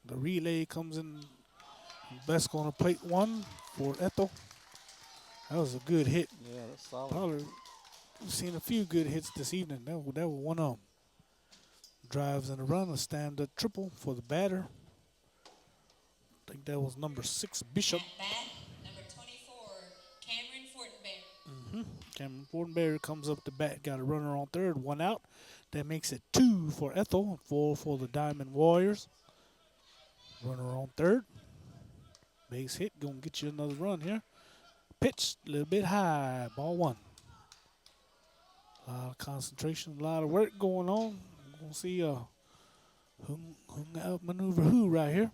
The relay comes in. That's going to plate 1 for Ethel. That was a good hit. Yeah, that's solid. Probably we've seen a few good hits this evening. That was one of them. Drives in the run, a stand-up triple for the batter. I think that was number 6, Bishop. At bat, number 24, Cameron Fortenberry. Cameron Fortenberry comes up to bat. Got a runner on third, 1 out. That makes it 2 for Ethel, 4 for the Diamond Warriors. Runner on third. Base hit, gonna get you another run here. Pitch, a little bit high, ball 1. A lot of concentration, a lot of work going on. We're gonna see who outmaneuver who right here.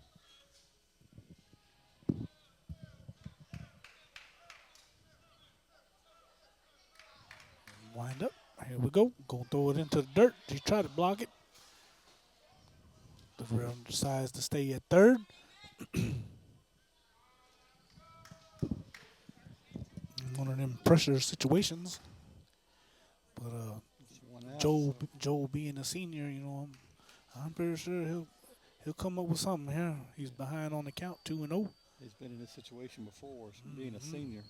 Wind up. Here we go. Gonna throw it into the dirt. He tried to block it. The runner decides to stay at third. One of them pressure situations. But Joe being a senior, you know, I'm pretty sure he'll come up with something here. He's behind on the count, 2-0. He's been in this situation before, being a senior.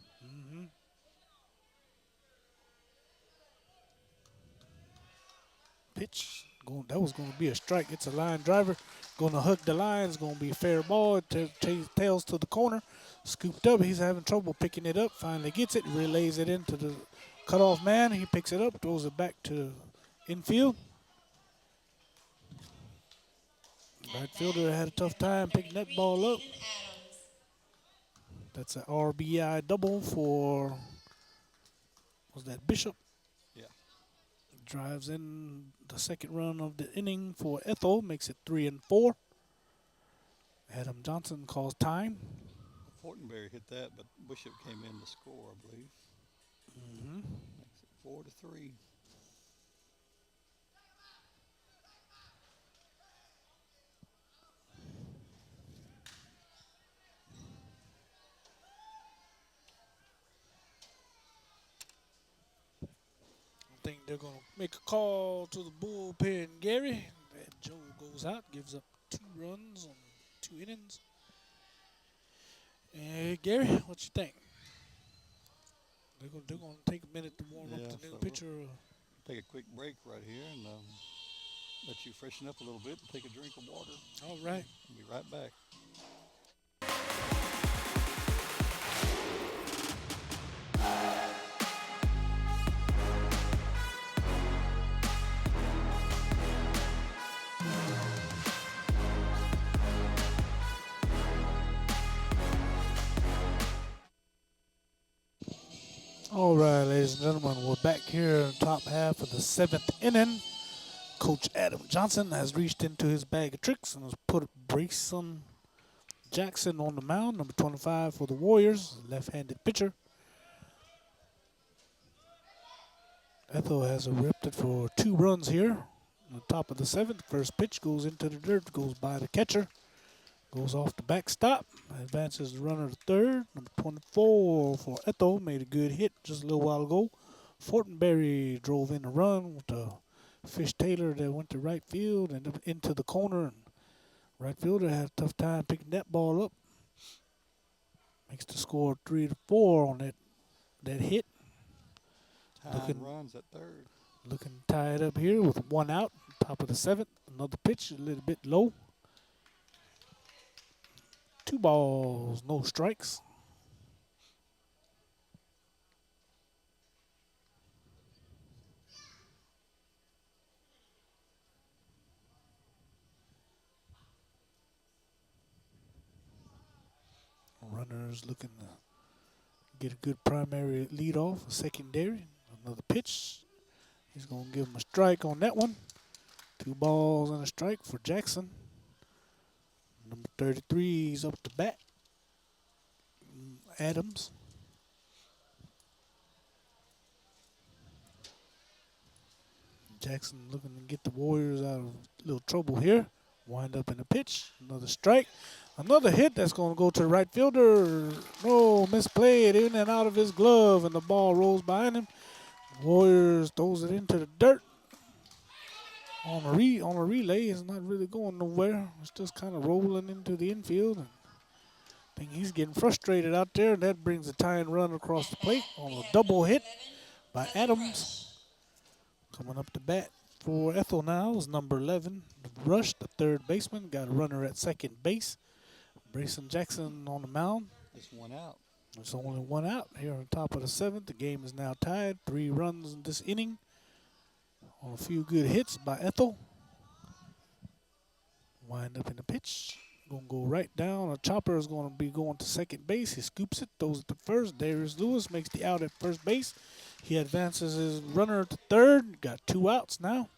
Pitch. That was going to be a strike. It's a line driver. Going to hook the line. It's going to be a fair ball. It tails to the corner. Scooped up. He's having trouble picking it up. Finally gets it. Relays it into the cutoff man. He picks it up. Throws it back to infield. Right fielder had a tough time picking that ball up. That's an RBI double for, was that Bishop? Yeah. Drives in the second run of the inning for Ethel, makes it 3-4. Adam Johnson calls time. Fortenberry hit that, but Bishop came in to score, I believe. Makes it 4-3. I think they're going to make a call to the bullpen, Gary. And Joe goes out, gives up 2 runs on 2 innings. And Gary, what you think? They're going to take a minute to warm up the new pitcher. Take a quick break right here and let you freshen up a little bit and take a drink of water. All right. We'll be right back. All right, ladies and gentlemen, we're back here in the top half of the 7th inning. Coach Adam Johnson has reached into his bag of tricks and has put Brayson Jackson on the mound, number 25 for the Warriors, left-handed pitcher. Ethel has erupted for 2 runs here. On the top of the 7th, first pitch goes into the dirt, goes by the catcher. Goes off the backstop, advances the runner to third. Number 24 for Ethel made a good hit just a little while ago. Fortenberry drove in a run with the Fish Taylor that went to right field and into the corner. And right fielder had a tough time picking that ball up. Makes the score 3-4 on that hit. Runs at third. Looking tied up here with 1 out, top of the 7th. Another pitch, a little bit low. 2 balls, no strikes. Runners looking to get a good primary lead off, a secondary. Another pitch. He's going to give him a strike on that one. 2 balls and a strike for Jackson. Number 33 is up to bat. Adams. Jackson looking to get the Warriors out of a little trouble here. Wind up in a pitch. Another strike. Another hit that's going to go to the right fielder. No, misplayed in and out of his glove, and the ball rolls behind him. Warriors throws it into the dirt. On a relay, it's not really going nowhere. It's just kind of rolling into the infield. And I think he's getting frustrated out there, and that brings a tying run across the plate on a double hit by Adams. Coming up to bat for Ethel now is number 11, Rush, the third baseman. Got a runner at second base. Brayson Jackson on the mound. Just 1 out. There's only 1 out here on top of the 7th. The game is now tied. 3 runs in this inning. On a few good hits by Ethel. Wind up in the pitch. Gonna go right down. A chopper is gonna be going to second base. He scoops it, throws it to first. Darius Lewis makes the out at first base. He advances his runner to third. Got 2 outs now.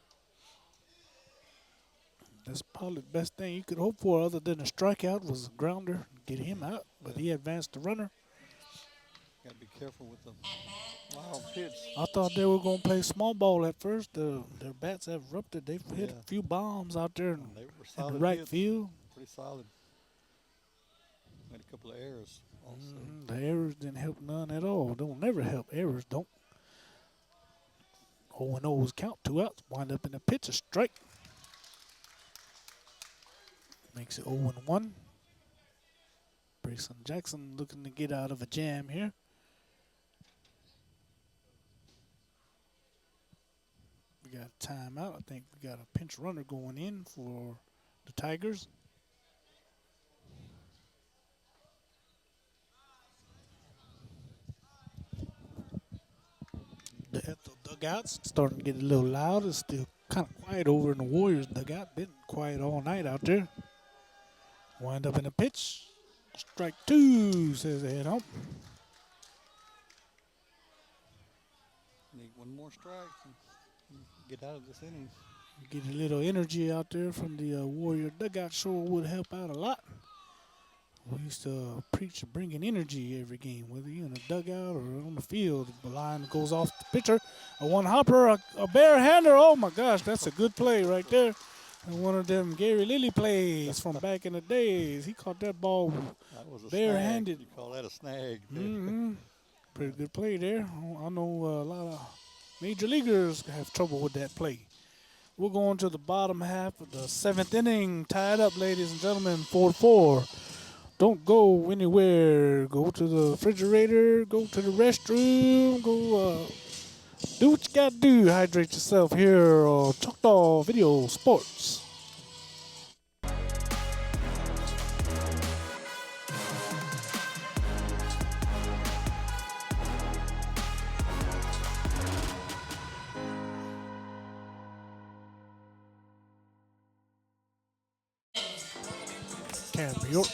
That's probably the best thing you could hope for other than a strikeout was a grounder. Get him out, but he advanced the runner. Got to be careful with the wild pitch. I thought they were going to play small ball at first. Their bats have erupted. They've hit a few bombs out there And they were in solid the right hits. field. Pretty solid. Made a couple of errors also. The errors didn't help none at all. Don't never help. Errors don't. 0-0 is count. 2 outs. Wind up in the pitch. A strike. Makes it 0-1. Brayson Jackson looking to get out of a jam here. We got a timeout. I think we got a pinch runner going in for the Tigers. The Ethel dugouts starting to get a little loud. It's still kind of quiet over in the Warriors dugout. Been quiet all night out there. Wind up in the pitch. Strike 2, says the head ump. Need one more strike and get out of this inning. Get a little energy out there from the Warrior dugout. Sure would help out a lot. We used to preach bringing energy every game, whether you're in a dugout or on the field. The line goes off the pitcher. A one-hopper, a barehander. Oh, my gosh, that's a good play right there. And one of them Gary Lilly plays from back in the days. He caught that ball That was a barehanded. snag. You call that a snag. Pretty good play there. I know a lot of major leaguers have trouble with that play. We're going to the bottom half of the 7th inning. Tied up, ladies and gentlemen, 4-4. Don't go anywhere. Go to the refrigerator. Go to the restroom. Go do what you got to do. Hydrate yourself here on Choctaw Video Sports. Cam York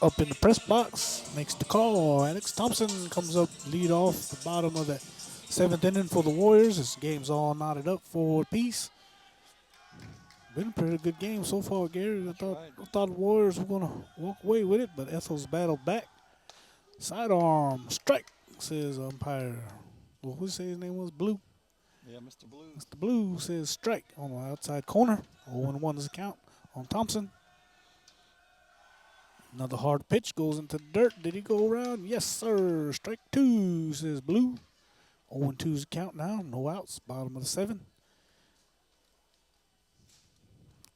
up in the press box, makes the call. Alex Thompson comes up, lead off the bottom of the 7th inning for the Warriors. This game's all knotted up for peace. Been a pretty good game so far, Gary. I thought the Warriors were going to walk away with it, but Ethel's battled back. Sidearm strike, says umpire. Well, who say his name was? Blue. Yeah, Mr. Blue. Mr. Blue says strike on the outside corner. 0-1 is the count on Thompson. Another hard pitch goes into the dirt. Did he go around? Yes, sir. Strike 2, says Blue. 0-2 is the count now. No outs. Bottom of the 7th.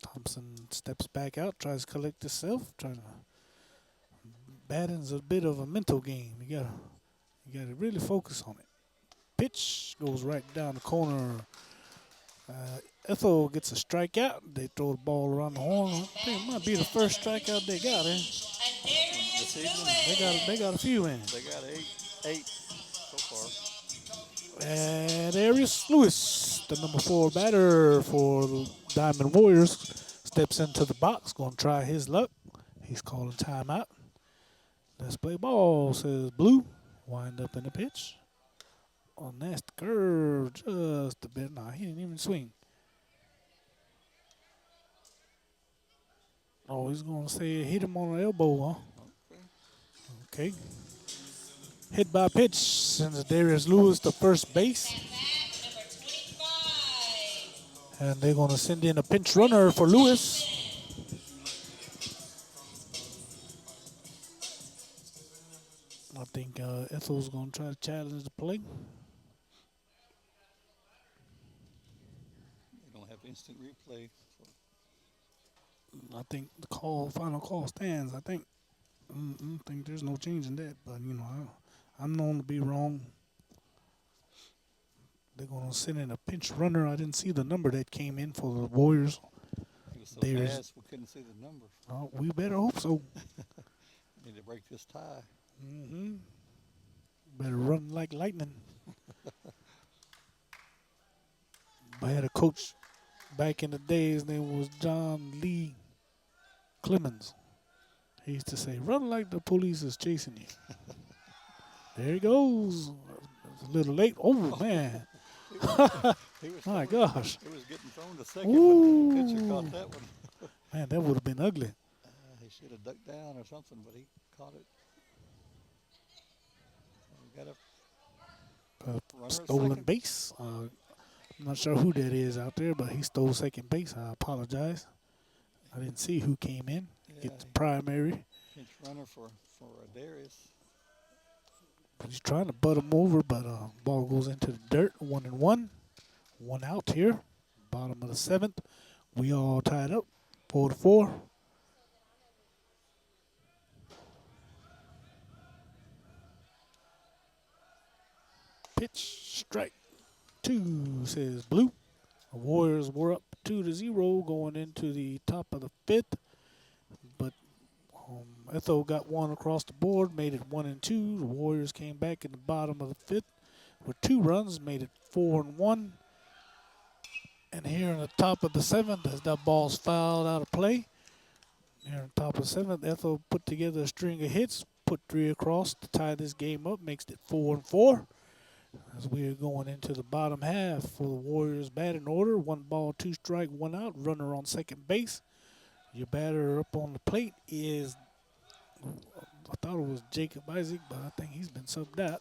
Thompson steps back out, tries to collect himself. Batting's a bit of a mental game. You gotta really focus on it. Pitch goes right down the corner. Ethel gets a strikeout. They throw the ball around the horn. I think it might be the first strikeout they got, eh? They got a few in. They got eight so far. And Darius Lewis, the number 4 batter for the Diamond Warriors, steps into the box, going to try his luck. He's calling timeout. Let's play ball, says Blue. Wind up in the pitch. Oh, nasty curve, just a bit. Nah, he didn't even swing. Oh, he's going to say hit him on the elbow, huh? Okay. Hit by pitch sends Darius Lewis to first base. And they're going to send in a pinch runner for Lewis. I think Ethel's going to try to challenge the play. They're going to have instant replay. I think the final call stands. I think there's no change in that. But, you know, I'm known to be wrong. They're going to send in a pinch runner. I didn't see the number that came in for the Warriors. He was so fast we couldn't see the number. Oh, we better hope so. Need to break this tie. Better run like lightning. I had a coach back in the day. His name was John Lee Clemens. He used to say, "Run like the police is chasing you." There he goes. It's a little late. Oh man! He was My throwing- gosh! It was getting thrown to second, Ooh. but the pitcher caught that one. Man, that would have been ugly. He should have ducked down or something, but he caught it. We got a runner at Stolen second. base. I'm not sure who that is out there, but he stole second base. I apologize. I didn't see who came in. Yeah, Get the primary. pinch runner for Darius. He's trying to butt him over, but ball goes into the dirt. 1-1. One out here. Bottom of the seventh. We all tied up. 4-4. Pitch, strike. 2, says Blue. The Warriors were up 2-0 going into the top of the fifth. But Ethel got one across the board, made it 1-2. The Warriors came back in the bottom of the fifth with 2 runs, made it 4-1. And here in the top of the seventh, as that ball's fouled out of play, here in the top of the seventh, Ethel put together a string of hits, put 3 across to tie this game up, makes it 4-4. As we are going into the bottom half for the Warriors batting order, 1 ball, 2 strike, 1 out, runner on second base. Your batter up on the plate is, I thought it was Jacob Isaac, but I think he's been subbed out.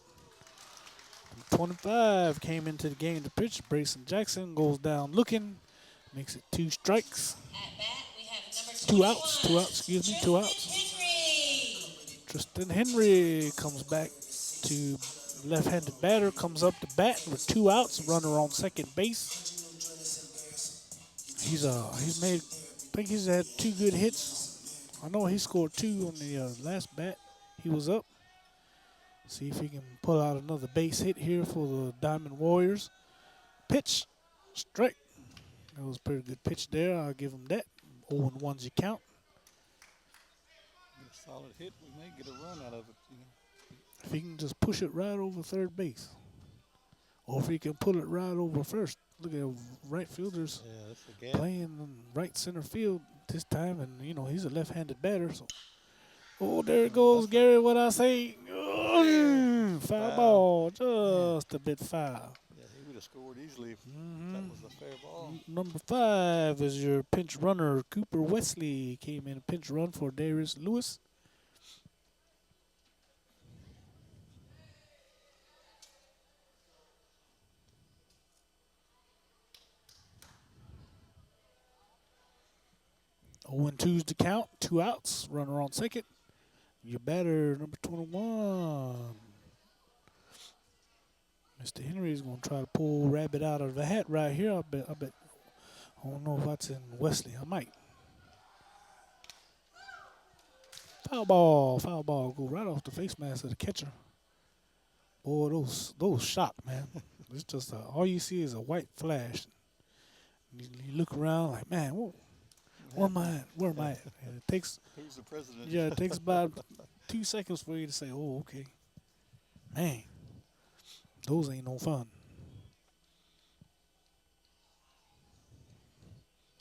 25 came into the game to pitch. Brayson Jackson goes down looking, makes it 2 strikes. At bat, we have number 2 21. outs, 2 outs, excuse me, 2 outs. Henry. Tristan Henry comes back to left-handed batter, comes up to bat with 2 outs, runner on second base. He's made, I think he's had 2 good hits. I know he scored 2 on the last bat he was up. See if he can pull out another base hit here for the Diamond Warriors. Pitch, strike. That was a pretty good pitch there. I'll give him that. 0-1's your count. A solid hit. We may get a run out of it. You know. If he can just push it right over third base. Or if he can pull it right over first. Look at right fielders Yeah, that's a gap. playing in right center field this time. And, you know, he's a left-handed batter. So, oh, there it goes, Gary, what I say. Foul ball. Just a bit foul. Yeah, he would have scored easily if that was a fair ball. Number 5 is your pinch runner, Cooper Wesley. Came in a pinch run for Darius Lewis. Oh, and 2's the count. 2 outs. Runner on second. Your batter, number 21. Mr. Henry is going to try to pull rabbit out of the hat right here. I bet. I don't know if that's in Wesley. I might. Foul ball. Foul ball. Go right off the face mask of the catcher. Boy, those shock, man. It's just all you see is a white flash. You look around like, man, where am I at? Where am I at? And it takes. Who's the president? Yeah, it takes about 2 seconds for you to say, oh, okay. Man, those ain't no fun.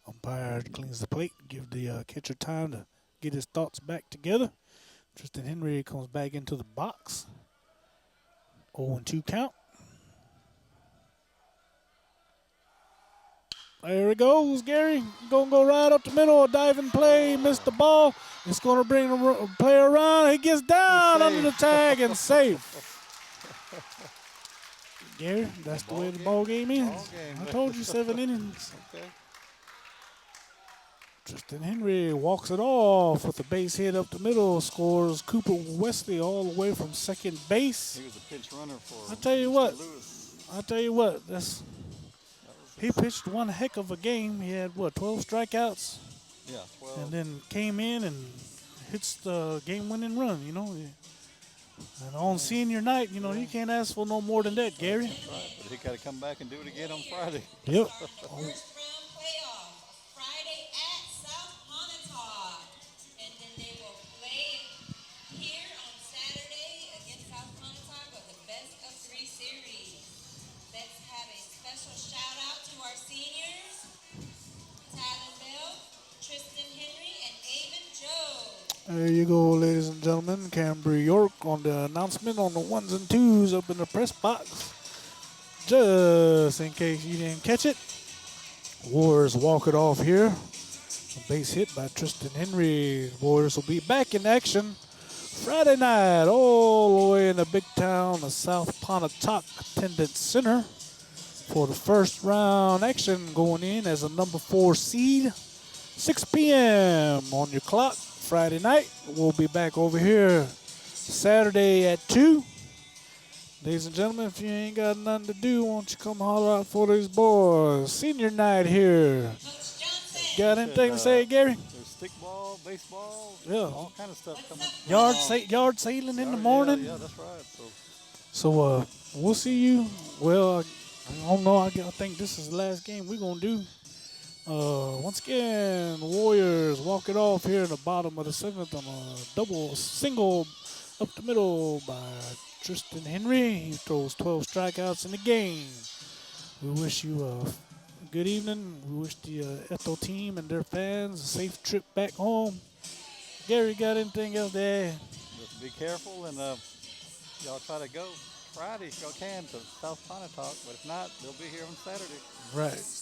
Umpire cleans the plate, give the catcher time to get his thoughts back together. Tristan Henry comes back into the box. 0-2 count. There it goes, Gary. Gonna go right up the middle, a diving play, missed the ball. It's gonna bring the player around. He gets down under the tag and safe. Gary, that's the way the ball game ends. Ball game. I told you 7 innings. Okay. Tristan Henry walks it off with a base hit up the middle, scores Cooper Wesley all the way from second base. He was a pinch runner for I tell you Mr. what. Lewis. He pitched one heck of a game. He had, 12 strikeouts? Yeah, 12. And then came in and hits the game-winning run, you know. And on senior night, you know, you can't ask for no more than that, Gary. Right, but he got to come back and do it again on Friday. Yep. First round playoff Friday at South Honontoc, and then they will play here on Saturday against South Honontoc of the best of 3 series. Let's have a special shout out to our There you go, ladies and gentlemen. Cambry York on the announcement on the ones and twos up in the press box. Just in case you didn't catch it, Warriors walk it off here. A base hit by Tristan Henry. Warriors will be back in action Friday night all the way in the big town of South Pontotoc Attendance Center for the first round action going in as a number 4 seed. 6 p.m. on your clock Friday night. We'll be back over here Saturday at 2. Ladies and gentlemen, if you ain't got nothing to do, won't you come holler out for these boys? Senior night here. Got anything to say, Gary? There's stickball, baseball, Yeah. all kind of stuff coming. Yard sailing in the morning. Yeah, that's right. So we'll see you. Well, I don't know. I think this is the last game we're gonna do. Once again, the Warriors walk it off here in the bottom of the 7th on a single up the middle by Tristan Henry. He throws 12 strikeouts in the game. We wish you a good evening. We wish the Ethel team and their fans a safe trip back home. Gary, got anything else to add? Just be careful and y'all try to go Friday if y'all can to South Pontotoc, but if not, they'll be here on Saturday. Right.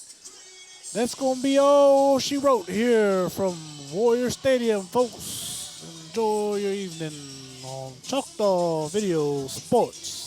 That's going to be all she wrote here from Warrior Stadium, folks. Enjoy your evening on Choctaw Video Sports.